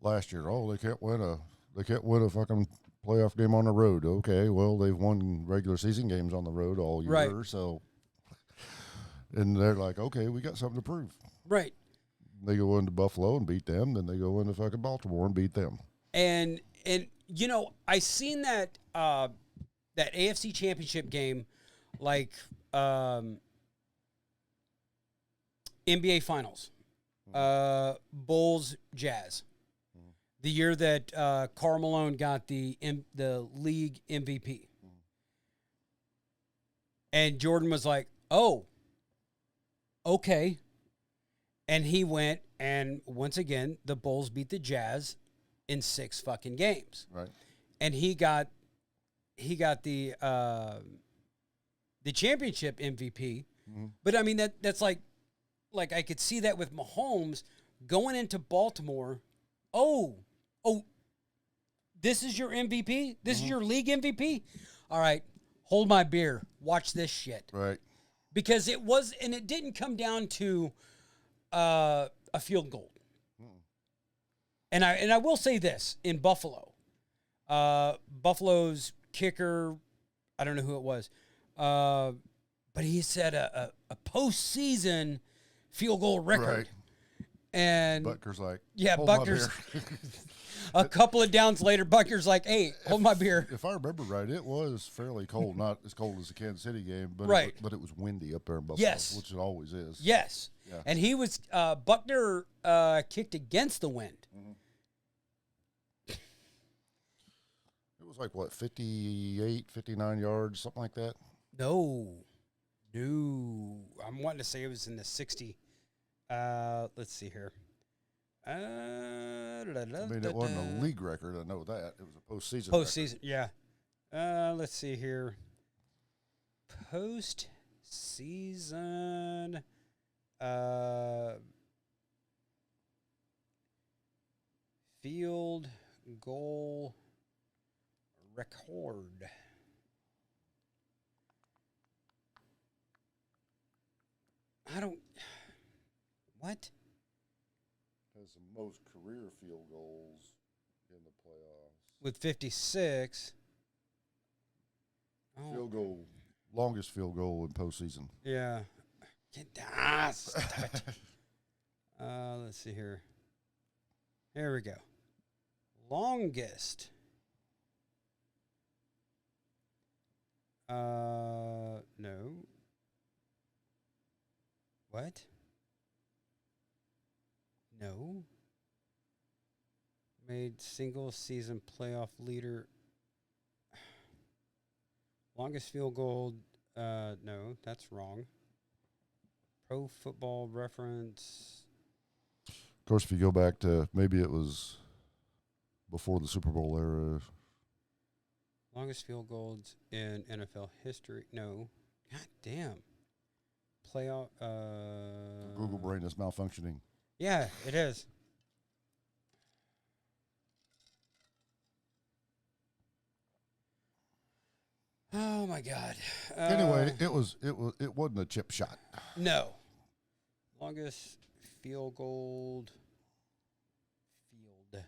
last year, they can't win a fucking playoff game on the road. Okay, well, they've won regular season games on the road all year, Right. so, and they're like, okay, we got something to prove. Right. They go into Buffalo and beat them, then they go into fucking Baltimore and beat them. And I seen that that AFC Championship game like NBA Finals. Bulls Jazz. The year that Karl Malone got the league MVP. And Jordan was like, "Oh, okay." And he went, and once again, the Bulls beat the Jazz in 6 fucking games. Right. And he got the championship MVP. But I mean that's like I could see that with Mahomes going into Baltimore. Oh, this is your MVP? This is your league MVP? All right, hold my beer. Watch this shit. Right. Because it didn't come down to a field goal. And I will say this, in Buffalo, Buffalo's kicker, I don't know who it was, but he set a postseason field goal record. Right. And Butker's like, yeah, hold my Butker's beer. a couple of downs later, Butker's like, "Hey, hold my beer." If I remember right, it was fairly cold, not as cold as the Kansas City game, but Right. but it was windy up there in Buffalo, Yes. which it always is. Yes. Yeah. And he was Buckner kicked against the wind. It was like, what, 58, 59 yards, something like that? No. I'm wanting to say it was in the 60. Let's see here. I mean, it wasn't a league record, I know that. It was a postseason Postseason, yeah. Let's see here. Postseason. Field goal record. What? Has the most career field goals in the playoffs. With 56. Oh, Field goal, longest field goal in postseason. yeah. Stop it. Let's see here. Here we go. Longest. No. What? No. Made single season playoff leader. Longest field goal. No, that's wrong. Pro Football Reference. Of course, if you go back to maybe it was before the Super Bowl era. Longest field goals in NFL history. No. God damn. Playoff. Google brain is malfunctioning. Yeah, it is. Oh my God. Anyway, it wasn't a chip shot. No. Longest field goal field.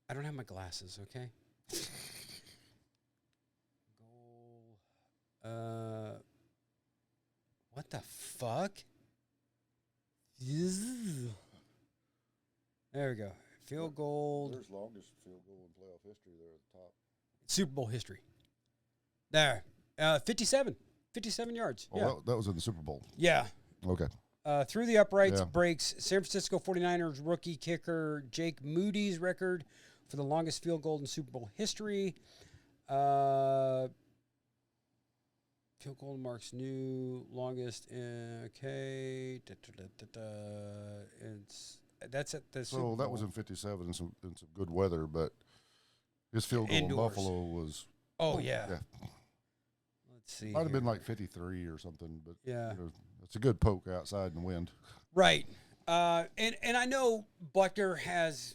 I don't have my glasses, okay? Goal. What the fuck? There we go. Field goal. There's longest field goal in playoff history there at the top. Super Bowl history. There. 57. 57 yards. Oh, Yeah. that was in the Super Bowl. Yeah. Okay. Through the uprights, Yeah. breaks San Francisco 49ers rookie kicker Jake Moody's record for the longest field goal in Super Bowl history. Field goal marks new longest. Okay. That's at the Super Bowl. So that was in 57 in some good weather, but his field goal Indoors. in Buffalo was. Oh, yeah. Yeah. Let's see. Might have been here. like 53 or something, but Yeah. it's a good poke outside in the wind. Right. And I know Butker has,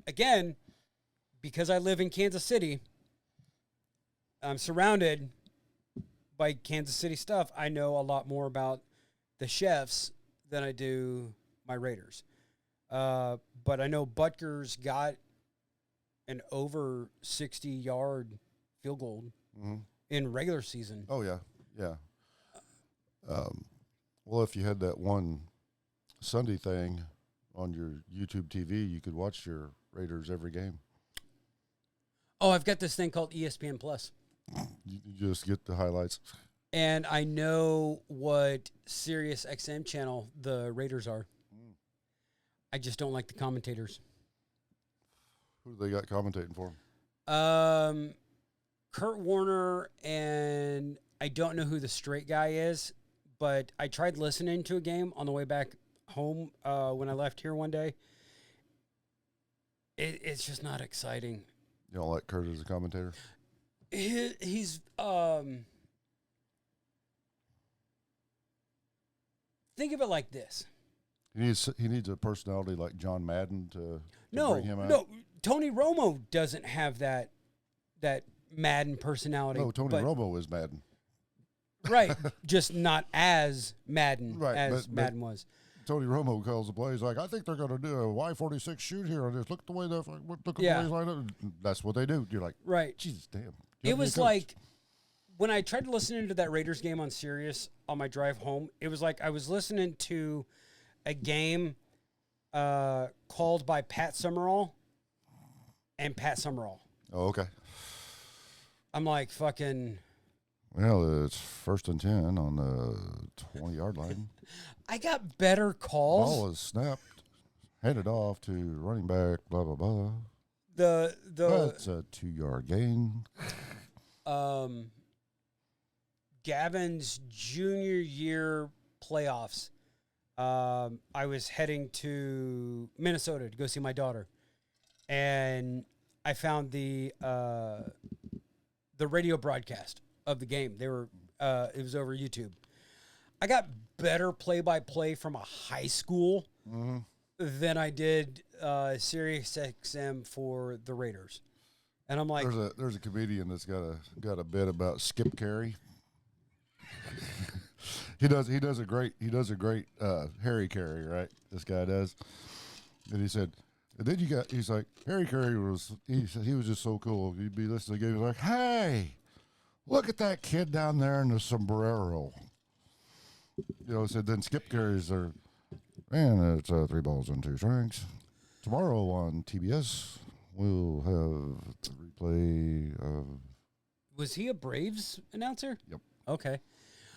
again, because I live in Kansas City, I'm surrounded by Kansas City stuff. I know a lot more about the Chefs than I do my Raiders. But I know Butker's got an over 60-yard field goal in regular season. Oh, yeah. Yeah. Well, if you had that one Sunday thing on your YouTube TV, you could watch your Raiders every game. Oh, I've got this thing called ESPN Plus. You just get the highlights. And I know what Sirius XM channel the Raiders are. I just don't like the commentators. Who do they got commentating for 'em? Kurt Warner, and I don't know who the straight guy is, but I tried listening to a game on the way back home when I left here one day. It's just not exciting. You don't like Kurt as a commentator? He's think of it like this. He needs a personality like John Madden to bring him out. No, Tony Romo doesn't have that Madden personality. No, Tony Romo is Madden. Right, just not as Madden as Madden was. Tony Romo calls the play. He's like, I think they're going to do a Y46 shoot here. And just look at the way the plays line up. That's what they do. You're like, right. Jesus, damn. It was like when I tried to listen into that Raiders game on Sirius on my drive home, it was like I was listening to a game called by Pat Summerall and Pat Summerall. Oh, okay. I'm like, fucking. Well, it's 1st and 10 on the 20-yard line. I got better calls. Ball is snapped, handed off to running back, blah, blah, blah. That's a 2-yard gain. Gavin's junior year playoffs. I was heading to Minnesota to go see my daughter, and I found the radio broadcast of the game. They were it was over YouTube. I got better play-by-play from a high school than I did Sirius XM for the Raiders, and I'm like, there's a comedian that's got a bit about Skip Carey. He does a great Harry Carey, right? This guy does, and he said, and then he's like, Harry Carey was he was just so cool. He'd be listening to the game, he's like, hey, look at that kid down there in the sombrero. You know, said then Skip Carey's there, and it's 3 balls and 2 strikes. Tomorrow on TBS, we'll have the replay of. Was he a Braves announcer? Yep. Okay.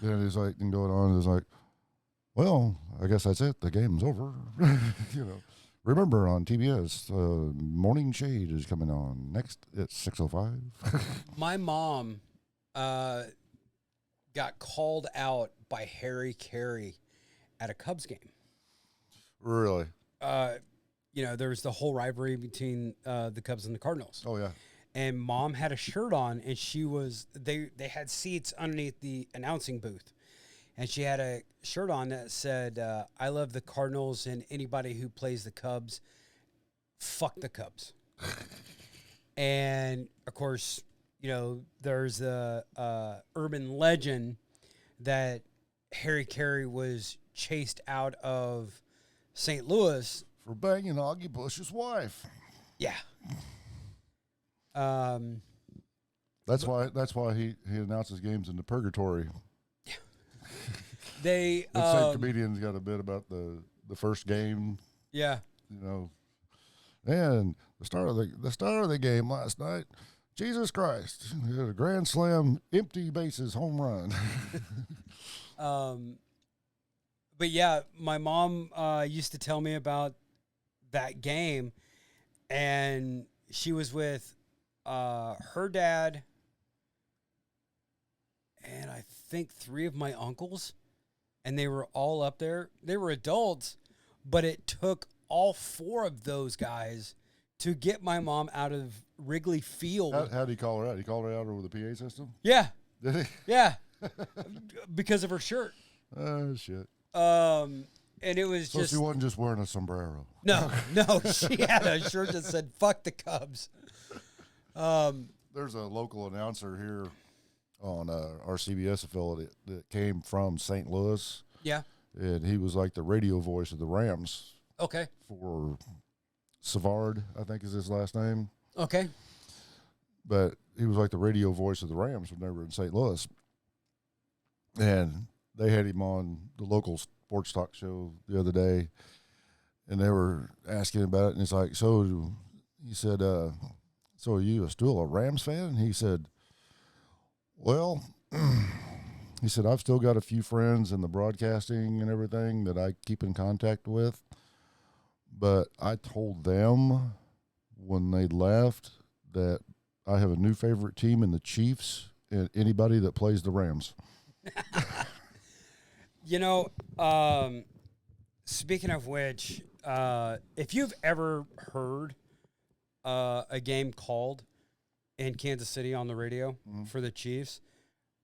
Then he's like, and going on, he's like, well, I guess that's it. The game's over. You know, remember on TBS, Morning Shade is coming on next at 6:05. My mom got called out by Harry Carey at a Cubs game. Really? You know, there was the whole rivalry between the Cubs and the Cardinals. Oh, yeah. And Mom had a shirt on, and they had seats underneath the announcing booth. And she had a shirt on that said, I love the Cardinals, and anybody who plays the Cubs, fuck the Cubs. And, of course, you know, there's the urban legend that Harry Carey was chased out of St. Louis. For banging Augie Bush's wife. Yeah. That's why he announces games in the purgatory. They that same comedian's got a bit about the first game. Yeah. You know. And the start of the game last night, Jesus Christ. He had a grand slam, empty bases, home run. But yeah, my mom used to tell me about that game, and she was with her dad and I think 3 of my uncles, and they were all up there. They were adults, but it took all 4 of those guys to get my mom out of Wrigley Field. How did he call her out? He called her out over the PA system? Yeah. Did he? Yeah. Because of her shirt. Oh, shit. And it was so she wasn't just wearing a sombrero. No, she had a shirt that said, fuck the Cubs. There's a local announcer here on our CBS affiliate that came from St. Louis. Yeah. And he was like the radio voice of the Rams. Okay. For Savard, I think is his last name. Okay. But he was like the radio voice of the Rams when they were in St. Louis. And they had him on the local sports talk show the other day, and they were asking about it, and it's like, so he said, so are you still a Rams fan? And he said, well, He said, I've still got a few friends in the broadcasting and everything that I keep in contact with. But I told them when they left that I have a new favorite team in the Chiefs and anybody that plays the Rams. You know, speaking of which, if you've ever heard a game called in Kansas City on the radio for the Chiefs,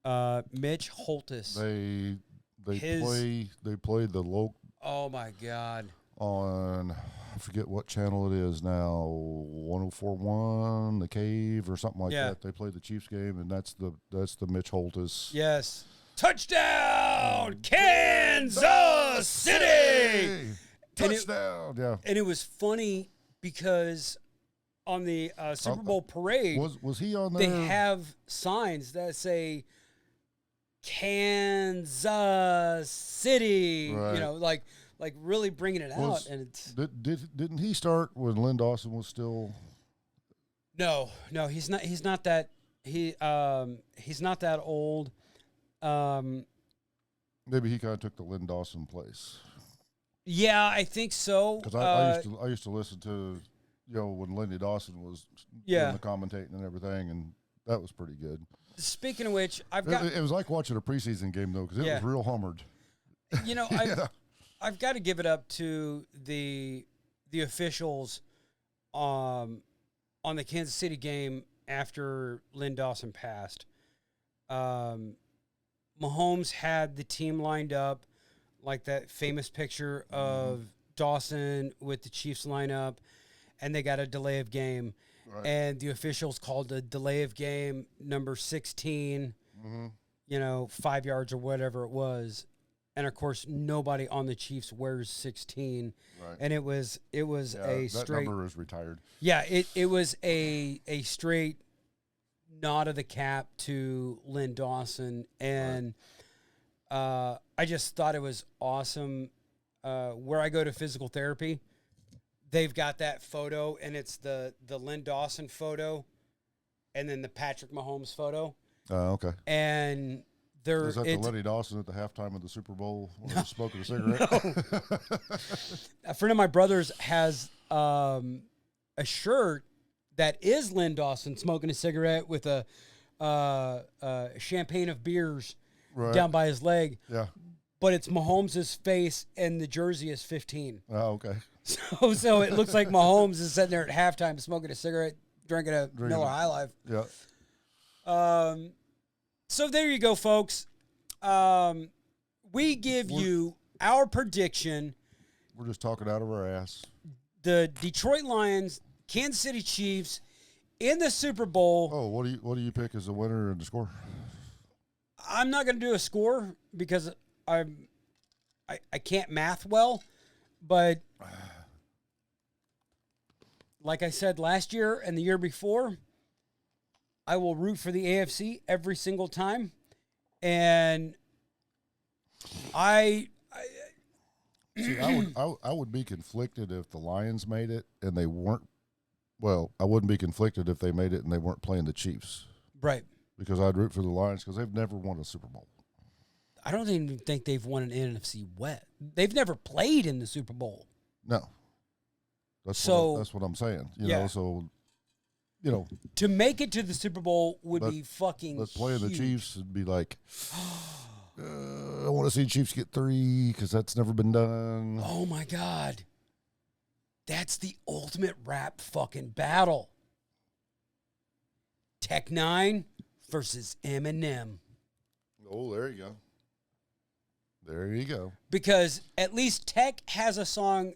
Mitch Holtis. They play the local. Oh my God! On I forget what channel it is now, 104.1, The Cave or something like that. They play the Chiefs game, and that's the Mitch Holtis. Yes, touchdown, Kansas City! Touchdown! Yeah, and it was funny because on the Super Bowl parade, was he on there? They have signs that say Kansas City, right. You know, like really bringing it out. And it's didn't he start when Lynn Dawson was still? No, he's not. He's not that. He's not that old. Maybe he kind of took the Lynn Dawson place. Yeah, I think so. Because I used to listen to, when Lindy Dawson was doing the commentating and everything, and that was pretty good. Speaking of which, it was like watching a preseason game though, because it was real hammered. I've got to give it up to the officials on the Kansas City game after Lynn Dawson passed. Mahomes had the team lined up, like that famous picture of Dawson with the Chiefs lineup, and they got a delay of game. Right. And the officials called the delay of game number 16, 5 yards or whatever it was. And of course, nobody on the Chiefs wears 16. Right. And it was a straight. That number is retired. Yeah, it was a straight nod of the cap to Lynn Dawson, and I just thought it was awesome. Where I go to physical therapy, they've got that photo, and it's the Lynn Dawson photo, and then the Patrick Mahomes photo. Oh, okay. And is that the Lenny Dawson at the halftime of the Super Bowl when he was smoking a cigarette? No. A friend of my brother's has a shirt that is Lynn Dawson smoking a cigarette with a champagne of beers down by his leg. Yeah. But it's Mahomes' face, and the jersey is 15. Oh, okay. So it looks like Mahomes is sitting there at halftime smoking a cigarette, drinking a Miller High Life. Yeah. So there you go, folks. We give you our prediction. We're just talking out of our ass. The Detroit Lions, Kansas City Chiefs in the Super Bowl. Oh, what do you pick as the winner and the score? I'm not going to do a score because I can't math well, but like I said last year and the year before, I will root for the AFC every single time, and I would be conflicted if the Lions made it and they weren't. Well, I wouldn't be conflicted if they made it and they weren't playing the Chiefs, right? Because I'd root for the Lions because they've never won a Super Bowl. I don't even think they've won an NFC West. They've never played in the Super Bowl. No. That's what I'm saying. To make it to the Super Bowl would be fucking But playing huge. the Chiefs would be like, I want to see the Chiefs get 3 because that's never been done. Oh, my God. That's the ultimate rap fucking battle. Tech 9 versus Eminem. Oh, there you go. There you go. Because at least Tech has a song.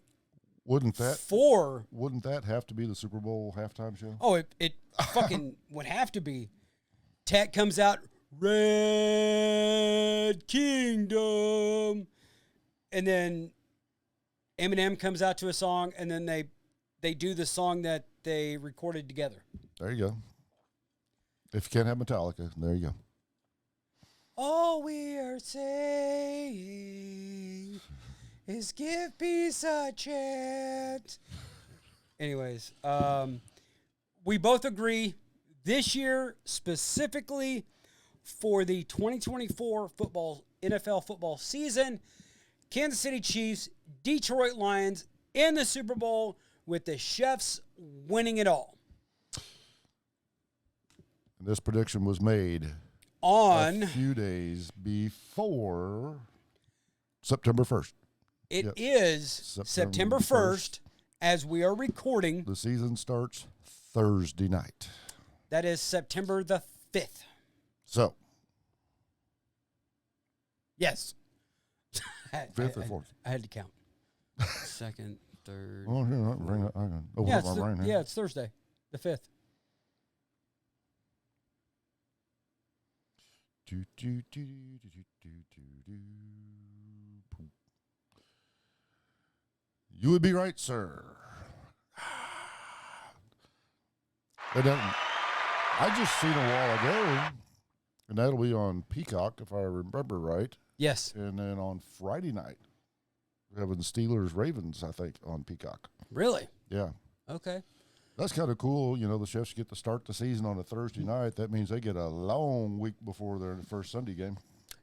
Wouldn't that have to be the Super Bowl halftime show? Oh, it fucking would have to be. Tech comes out, Red Kingdom, and then Eminem comes out to a song, and then they do the song that they recorded together. There you go. If you can't have Metallica, there you go. All we are saying is give peace a chance. Anyways, we both agree this year specifically for the 2024 NFL football season. Kansas City Chiefs, Detroit Lions in the Super Bowl with the Chiefs winning it all. And this prediction was made On a few days before September 1st. It is September 1st as we are recording. The season starts Thursday night. That is September the 5th. So. Yes. 5th or 4th? I had to count. Second, third. Oh, yeah, bring that. It's Thursday, the 5th. You would be right, sir. And I just seen a while ago, and that'll be on Peacock, if I remember right. Yes. And then on Friday night, we're having Steelers-Ravens, I think, on Peacock. Really? Yeah. Okay. That's kind of cool. You know, the Chiefs get to start the season on a Thursday night. That means they get a long week before their first Sunday game.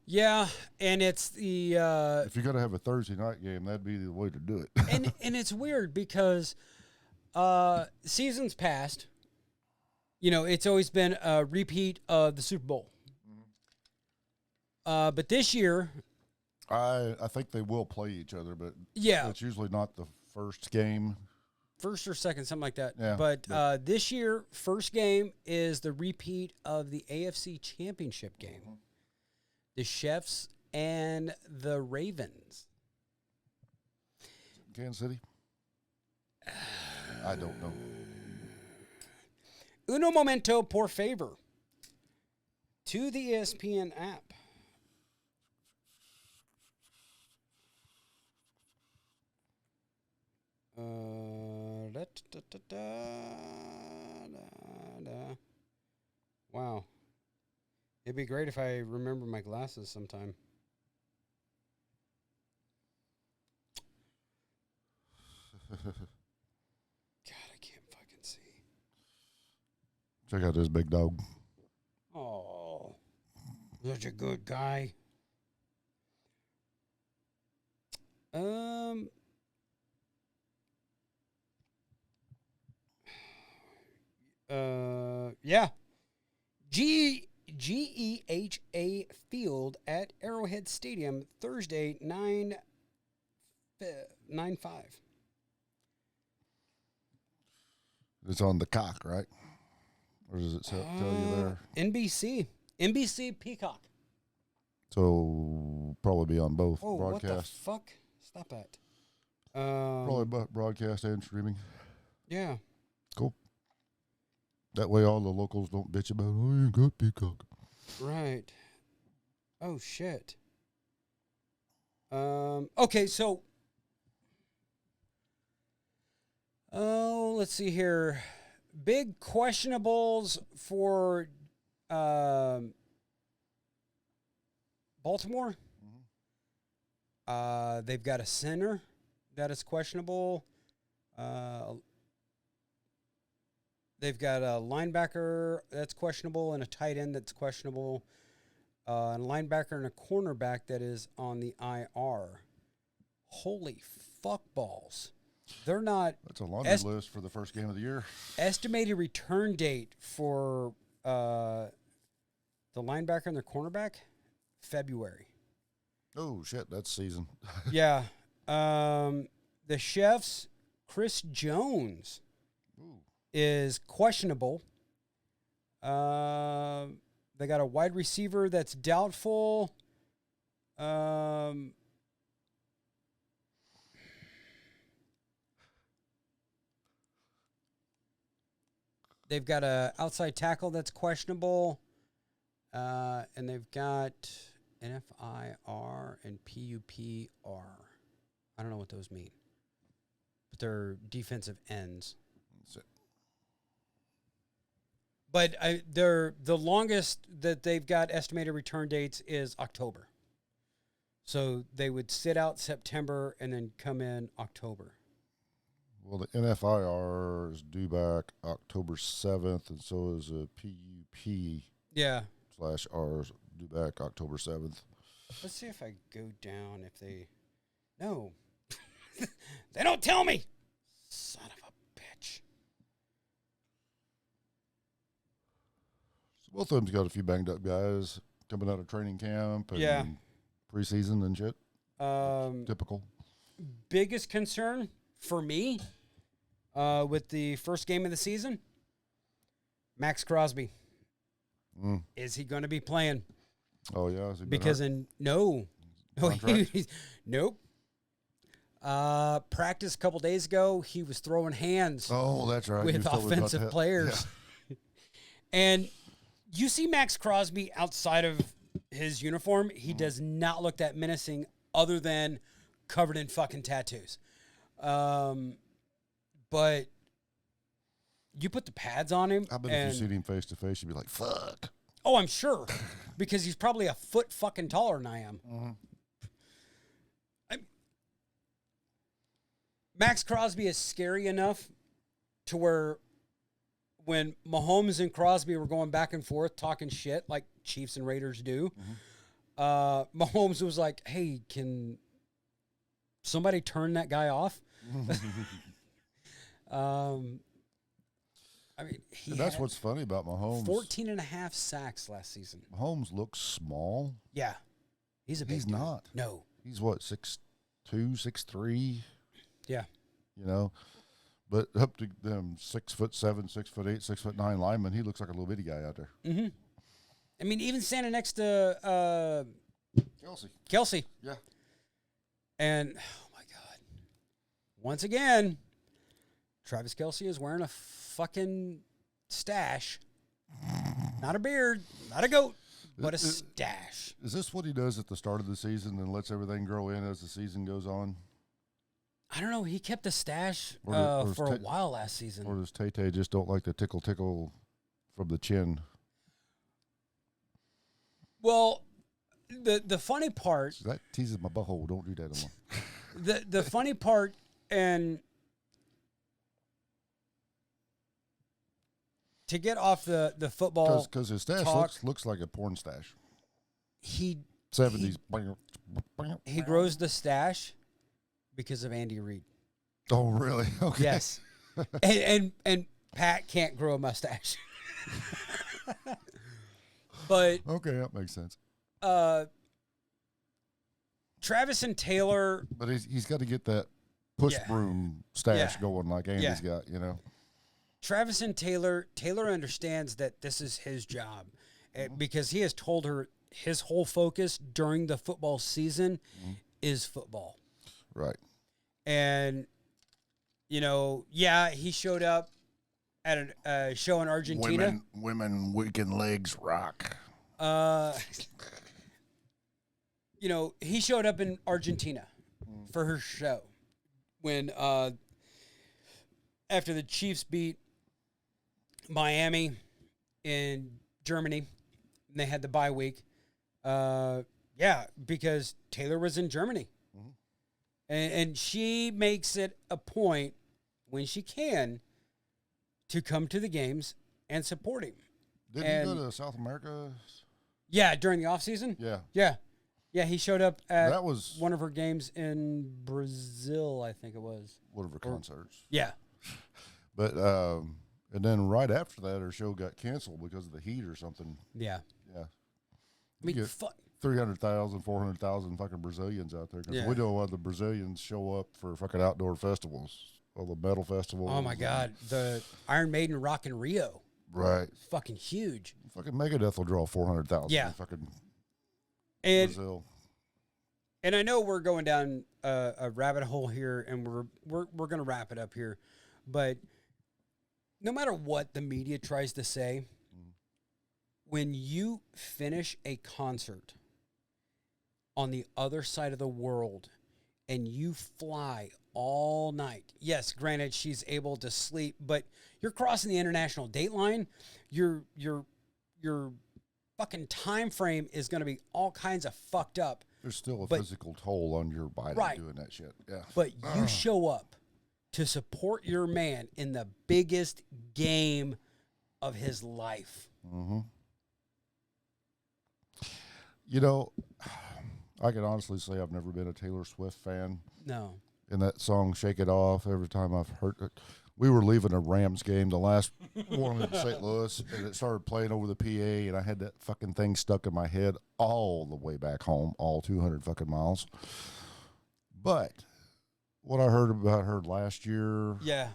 Yeah, and it's the if you're going to have a Thursday night game, that'd be the way to do it. and it's weird because seasons past, you know, it's always been a repeat of the Super Bowl. But this year, I think they will play each other, but yeah, it's usually not the first game. First or second, something like that. Yeah, but this year, first game is the repeat of the AFC Championship game. Mm-hmm. The Chiefs and the Ravens. Kansas City? I don't know. Uno momento, por favor. To the ESPN app. Wow. It'd be great if I remember my glasses sometime. God, I can't fucking see. Check out this big dog. Oh, such a good guy. Yeah. GEHA Field at Arrowhead Stadium, Thursday, 9/5. It's on the cock, right? Or does it tell you there? NBC Peacock. So probably be on both broadcast. What the fuck? Stop that. Probably broadcast and streaming. Yeah. Cool. That way all the locals don't bitch about, oh, you ain't got Peacock. Right. Oh, shit. Okay, so. Oh, let's see here. Big questionables for Baltimore. Mm-hmm. They've got a center that is questionable. They've got a linebacker that's questionable and a tight end that's questionable. A linebacker and a cornerback that is on the IR. Holy fuck balls. They're not. That's a laundry list for the first game of the year. Estimated return date for the linebacker and the cornerback, February. Oh, shit. That's season. Yeah. The Chiefs, Chris Jones. Ooh. Is questionable. They got a wide receiver that's doubtful. They've got a outside tackle that's questionable. And they've got NFIR and PUPR. I don't know what those mean. But they're defensive ends. That's it. But they're the longest that they've got estimated return dates is October. So they would sit out September and then come in October. Well, the NFIR is due back October 7th, and so is a PUP. Yeah. /ours due back October 7th. Let's see if I go down if they. No. They don't tell me. Son of a bitch. So both of them's got a few banged up guys coming out of training camp and Yeah. preseason and shit. Typical. Biggest concern for me with the first game of the season, Max Crosby. Is he going to be playing? Oh, yeah. Because nope. Practice a couple days ago, he was throwing hands. Oh, that's right. With offensive players. Yeah. And you see Max Crosby outside of his uniform, he does not look that menacing other than covered in fucking tattoos. But you put the pads on him. I bet if you see him face to face, you'd be like, fuck. Oh, I'm sure. Because he's probably a foot fucking taller than I am. Max Crosby is scary enough to where when Mahomes and Crosby were going back and forth talking shit like Chiefs and Raiders do, Mahomes was like, hey, can somebody turn that guy off? I mean, that's what's funny about Mahomes. 14 and a half sacks last season. Mahomes looks small. Yeah. He's a big dude. Not. No. He's what, 6'2", 6'3"? Yeah. You know, but up to them 6'7", 6'8", 6'9" linemen, he looks like a little bitty guy out there. Mm-hmm. I mean, even standing next to Kelsey. Yeah. And oh my God, once again, Travis Kelce is wearing a fucking stash, not a beard, not a goat, but a stash. Is this what he does at the start of the season and lets everything grow in as the season goes on? I don't know. He kept the stash or for a while last season. Or does Tay-Tay just don't like the tickle from the chin? Well, the funny part... So that teases my butthole. Don't do that anymore. the funny part, and to get off the football... Because his stash looks like a porn stash. He 70s. He grows the stash because of Andy Reid. Oh, really? Okay. Yes. and Pat can't grow a mustache. But okay, that makes sense. Travis and Taylor, but he's got to get that push broom stash going like Andy's got, you know. Travis and Taylor understands that this is his job because he has told her his whole focus during the football season is football. Right. And, you know, he showed up at a show in Argentina. Women weekend legs rock. You know, he showed up in Argentina for her show when after the Chiefs beat Miami in Germany, and they had the bye week. Because Taylor was in Germany. And she makes it a point when she can to come to the games and support him. Didn't he go to South America? Yeah, during the offseason? Yeah. Yeah, he showed up at one of her games in Brazil, I think it was. One of her concerts. Yeah. But, and then right after that, her show got canceled because of the heat or something. Yeah. Yeah. I mean, 300,000, 400,000 fucking Brazilians out there. Because we know why the Brazilians show up for fucking outdoor festivals, all the metal festivals. Oh, my God. The Iron Maiden Rock in Rio. Right. Fucking huge. Fucking Megadeth will draw 400,000. Yeah. Fucking Brazil. And I know we're going down a rabbit hole here, and we're going to wrap it up here. But no matter what the media tries to say, when you finish a concert on the other side of the world and you fly all night, yes, granted she's able to sleep, but you're crossing the international date line. Your fucking time frame is going to be all kinds of fucked up. There's still a physical toll on your body doing that shit. Yeah. But you show up to support your man in the biggest game of his life. You know, I can honestly say I've never been a Taylor Swift fan. No. And that song "Shake It Off," every time I've heard it, we were leaving a Rams game, the last one in St. Louis, and it started playing over the PA, and I had that fucking thing stuck in my head all the way back home, all 200 fucking miles. But what I heard about her last year, Yeah.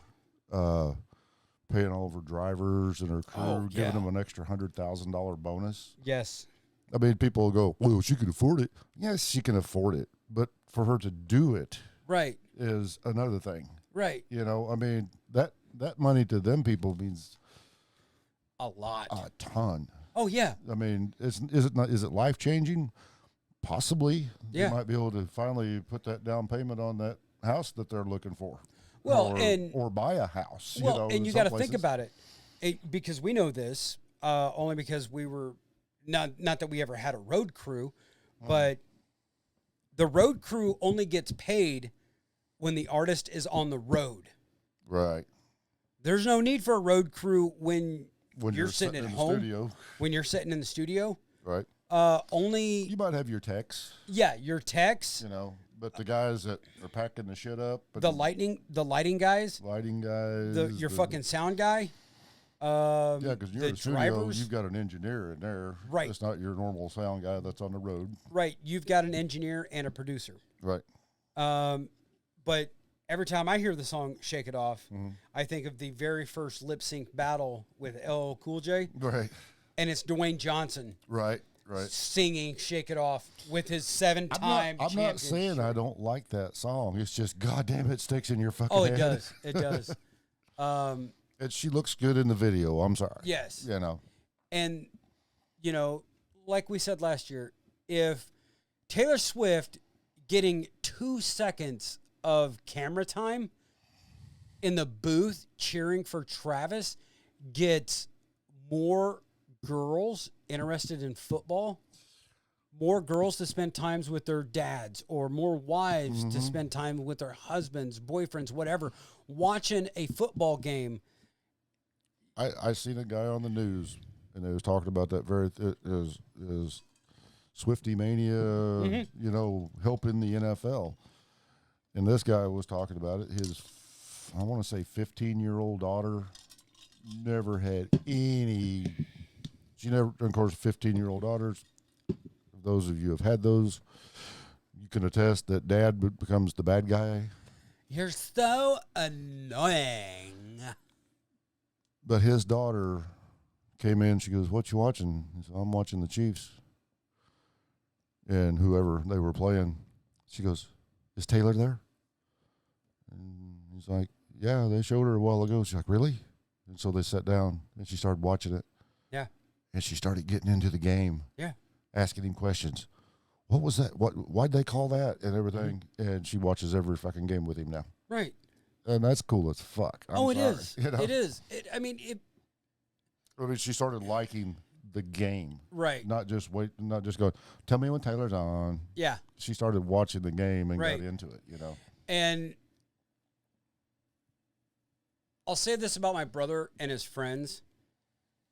paying all of her drivers and her crew, yeah. giving them an extra $100,000 bonus. Yes. I mean, people will go, well, she can afford it. Yes, she can afford it. But for her to do it Right. is another thing. Right. You know, I mean, that money to them people means A lot. a ton. Oh, yeah. I mean, is it life-changing? Possibly. Yeah. They might be able to finally put that down payment on that house that they're looking for. Well, or buy a house. Well, you know, and you some got to think places. about it, because we know this only because we were not that we ever had a road crew, but the road crew only gets paid when the artist is on the road. Right. There's no need for a road crew when you're sitting in at the home. studio. When you're sitting in the studio, Right. only You might have your techs, your techs, you know, but the guys that are packing the shit up, the lighting guys, lighting guys, your fucking sound guy. yeah, because you're the in the studio, drivers. you've got an engineer in there. Right. It's not your normal sound guy that's on the road. Right, you've got an engineer and a producer. Right. But every time I hear the song "Shake It Off," I think of the very first lip sync battle with LL Cool J, Right. and it's Dwayne Johnson Right. Right. singing "Shake It Off" with his seven-time. I'm not saying I don't like that song. It's just, goddamn, it sticks in your fucking Oh, head. it does. It does. And she looks good in the video. I'm sorry. Yes. You know. And, like we said last year, if Taylor Swift getting 2 seconds of camera time in the booth cheering for Travis gets more girls interested in football, more girls to spend times with their dads, or more wives to spend time with their husbands, boyfriends, whatever, watching a football game. I seen a guy on the news, and they was talking about that is Swifty mania, helping the NFL. And this guy was talking about it. His, I want to say, 15-year-old daughter never had any. She never, of course, 15-year-old daughters. Those of you who have had those, you can attest that dad becomes the bad guy. You're so annoying. But his daughter came in. She goes, "What you watching?" He said, "I'm watching the Chiefs." And whoever they were playing, she goes, "Is Taylor there?" And he's like, "Yeah, they showed her a while ago." She's like, "Really?" And so they sat down, and she started watching it. Yeah. And she started getting into the game. Yeah. Asking him questions. What was that? Why'd they call that? And everything. And she watches every fucking game with him now. Right. And that's cool as fuck. I'm It sorry. is. You know? It is. I mean, she started liking the game. Right. Not just going, tell me when Taylor's on. Yeah. She started watching the game and Right. got into it, And I'll say this about my brother and his friends.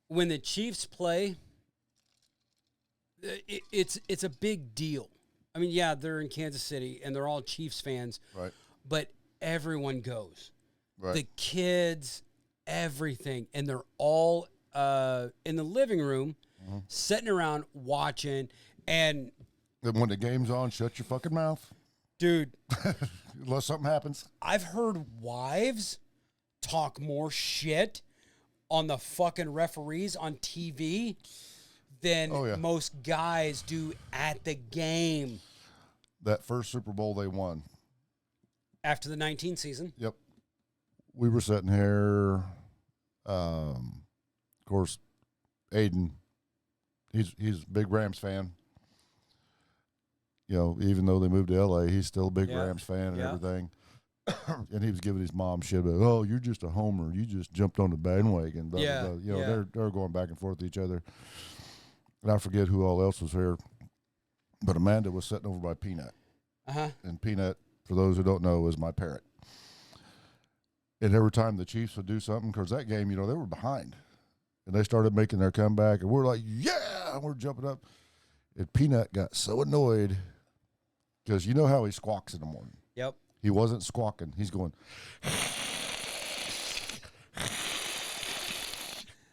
When the Chiefs play, it's a big deal. I mean, yeah, they're in Kansas City and they're all Chiefs fans. Right. But everyone goes. Right. The kids, everything. And they're all in the living room, sitting around watching. And Then when the game's on, shut your fucking mouth. dude, Unless something happens. I've heard wives talk more shit on the fucking referees on TV than Oh, yeah. most guys do at the game That first Super Bowl they won. after the 19 season. Yep. We were sitting here. Of course, Aiden, he's a big Rams fan. Even though they moved to L.A., he's still a big Yeah. Rams fan and Yeah. everything. And he was giving his mom shit about, "Oh, you're just a homer. You just jumped on the bandwagon." Blah, Yeah, blah, blah. yeah. They're going back and forth with each other. And I forget who all else was here, but Amanda was sitting over by Peanut. Uh-huh. And Peanut, for those who don't know, is my parrot. And every time the Chiefs would do something, because that game, they were behind. And they started making their comeback, and we're like, yeah, and we're jumping up. And Peanut got so annoyed because you know how he squawks in the morning. Yep. He wasn't squawking. He's going,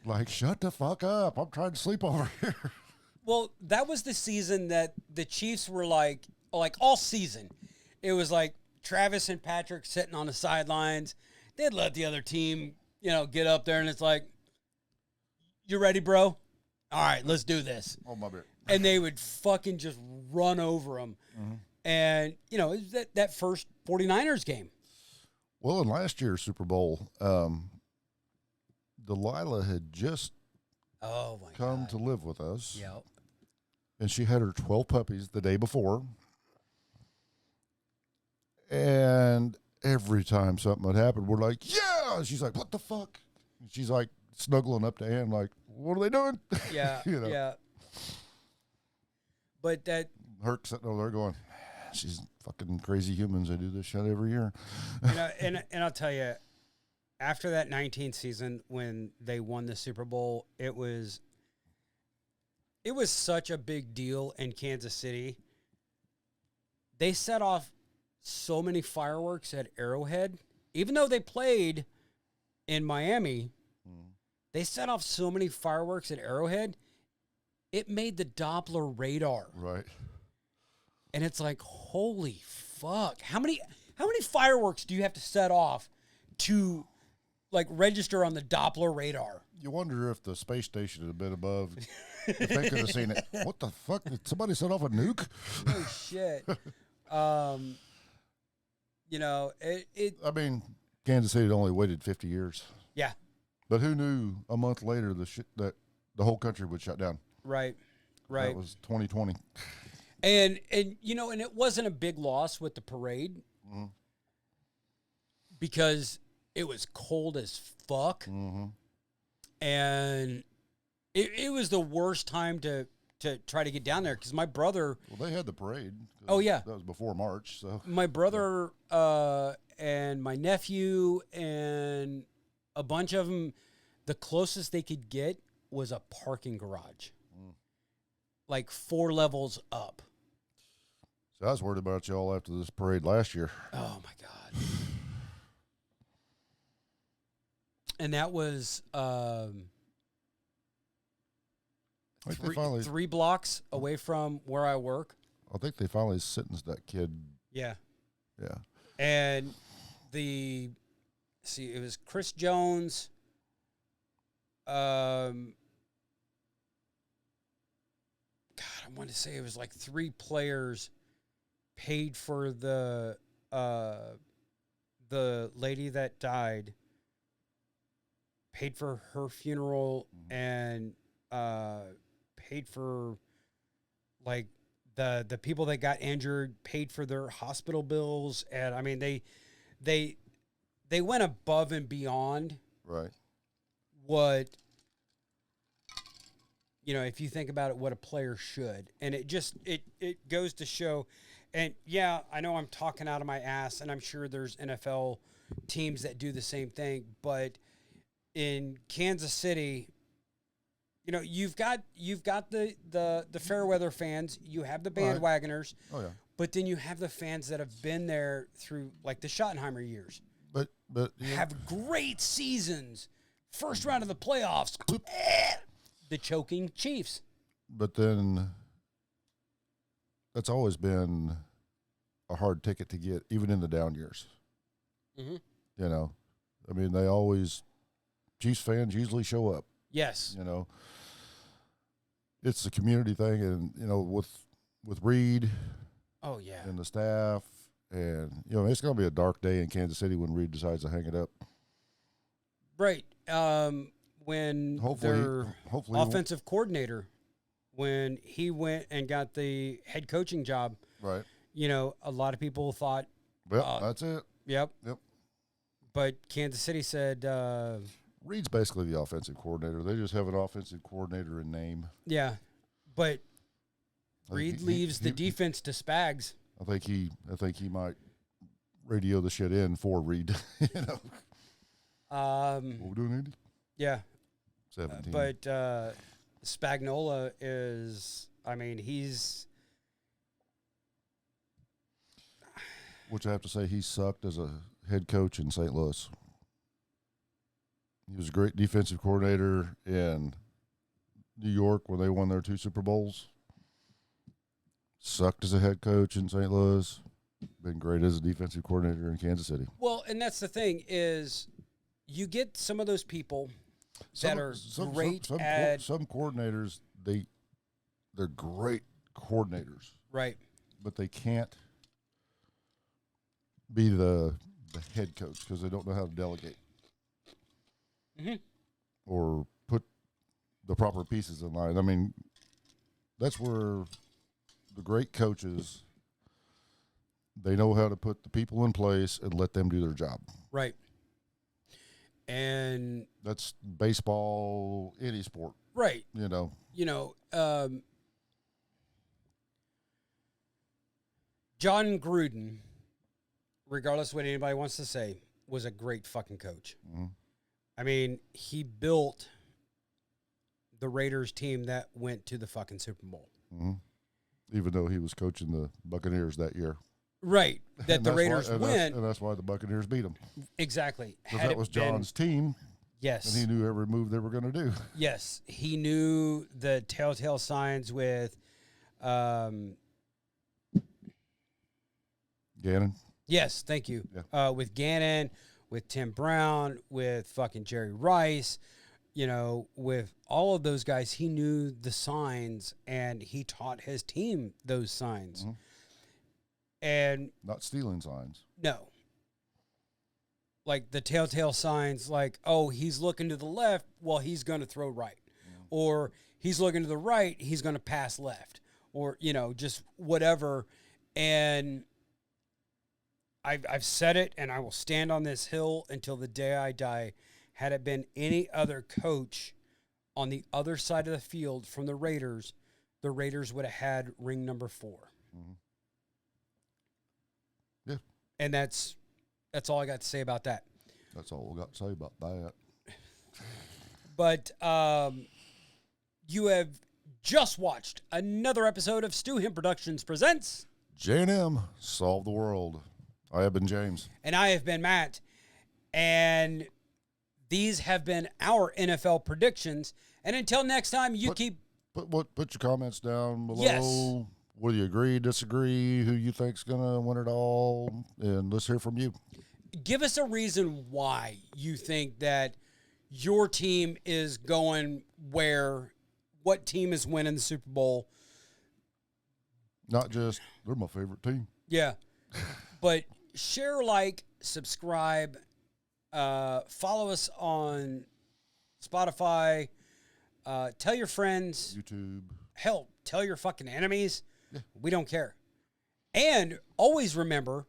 like, shut the fuck up. I'm trying to sleep over here. Well, that was the season that the Chiefs were like all season. It was like Travis and Patrick sitting on the sidelines. They'd let the other team, get up there, and it's like, you ready, bro? All right, let's do this. Oh, my bad. And they would fucking just run over them. Mm-hmm. And, it was that first 49ers game. Well, in last year's Super Bowl, Delilah had just come to live with us. Yep. And she had her 12 puppies the day before. And every time something would happen, we're like, yeah. And she's like, what the fuck? And she's like snuggling up to Ann, like, what are they doing? Yeah. Yeah. But that. Herc sitting over there going, she's fucking crazy humans. They do this shit every year. And I'll tell you, after that 19 season when they won the Super Bowl, it was such a big deal in Kansas City. They set off so many fireworks at Arrowhead. Even though they played in Miami, they set off so many fireworks at Arrowhead, it made the Doppler radar. Right. And it's like, holy fuck. How many fireworks do you have to set off to like register on the Doppler radar? You wonder if the space station had been above, if they could have seen it. What the fuck? Did somebody set off a nuke? No shit. I mean, Kansas City had only waited 50 years. Yeah. But who knew a month later that the whole country would shut down? Right. That was 2020. And it wasn't a big loss with the parade because it was cold as fuck. Mm-hmm. And it was the worst time to try to get down there because my brother. Well, they had the parade. Oh, yeah. That was before March. So my brother and my nephew and a bunch of them, the closest they could get was a parking garage, like 4 levels up. So I was worried about y'all after this parade last year. Oh, my God. And that was three blocks away from where I work. I think they finally sentenced that kid. Yeah. Yeah. And it was Chris Jones. God, I want to say it was like 3 players paid for the lady that died, paid for her funeral, and paid for like the people that got injured, paid for their hospital bills. And I mean, they went above and beyond Right. what, if you think about it, what a player should. And it goes to show. And yeah, I know I'm talking out of my ass, and I'm sure there's NFL teams that do the same thing, but in Kansas City, you've got the fair weather fans, you have the bandwagoners, Oh yeah. but then you have the fans that have been there through like the Schottenheimer years. But Have great seasons. First round of the playoffs. The choking Chiefs. But then that's always been a hard ticket to get, even in the down years. Mm-hmm. I mean, Chiefs fans usually show up. Yes. It's a community thing, and with Reed. Oh yeah. And the staff, and it's going to be a dark day in Kansas City when Reed decides to hang it up. Right. When Hopefully offensive coordinator, when he went and got the head coaching job, right? A lot of people thought, well, that's it. Yep. Yep. But Kansas City said, Reed's basically the offensive coordinator. They just have an offensive coordinator in name. Yeah, but Reed leaves the defense to Spags. I think he might radio the shit in for Reed. What we doing, Andy? Yeah. 17. But Spagnola is I mean, he's. Which I have to say, he sucked as a head coach in St. Louis. He was a great defensive coordinator in New York when they won their 2 Super Bowls. Sucked as a head coach in St. Louis. Been great as a defensive coordinator in Kansas City. Well, and that's the thing is, you get some of those people that are great at some coordinators. They're great coordinators, right, but they can't be the head coach because they don't know how to delegate or put the proper pieces in line. I mean, that's where the great coaches, they know how to put the people in place and let them do their job. Right. And that's baseball, any sport. Right. John Gruden, regardless of what anybody wants to say, was a great fucking coach. Mm-hmm. I mean, he built the Raiders team that went to the fucking Super Bowl. Mm-hmm. Even though he was coaching the Buccaneers that year. Right. That the Raiders went. And that's why the Buccaneers beat them. Exactly. Because that was John's team. Yes. And he knew every move they were going to do. Yes. He knew the telltale signs with Gannon. Yes, thank you. Yeah. With Gannon, with Tim Brown, with fucking Jerry Rice, with all of those guys, he knew the signs and he taught his team those signs. Mm-hmm. And not stealing signs. No. Like the telltale signs, like, oh, he's looking to the left, well, he's going to throw right. Mm-hmm. Or he's looking to the right, he's going to pass left. Or, just whatever. And I've said it, and I will stand on this hill until the day I die. Had it been any other coach on the other side of the field from the Raiders would have had ring number 4. Mm-hmm. Yeah. And that's all I got to say about that. That's all we got to say about that. But you have just watched another episode of Stu Him Productions Presents J&M Solve the World. I have been James. And I have been Matt. And these have been our NFL predictions. And until next time, Put your comments down below. Yes. Whether you agree, disagree, who you think's going to win it all, and let's hear from you. Give us a reason why you think that your team is going where, what team is winning the Super Bowl. Not just, they're my favorite team. Yeah. But share, like, subscribe, follow us on Spotify, tell your friends. YouTube. Hell, tell your fucking enemies. Yeah. We don't care. And always remember,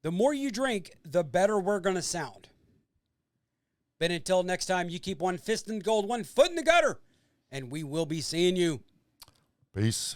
the more you drink, the better we're going to sound. But until next time, you keep one fist in the gold, one foot in the gutter, and we will be seeing you. Peace.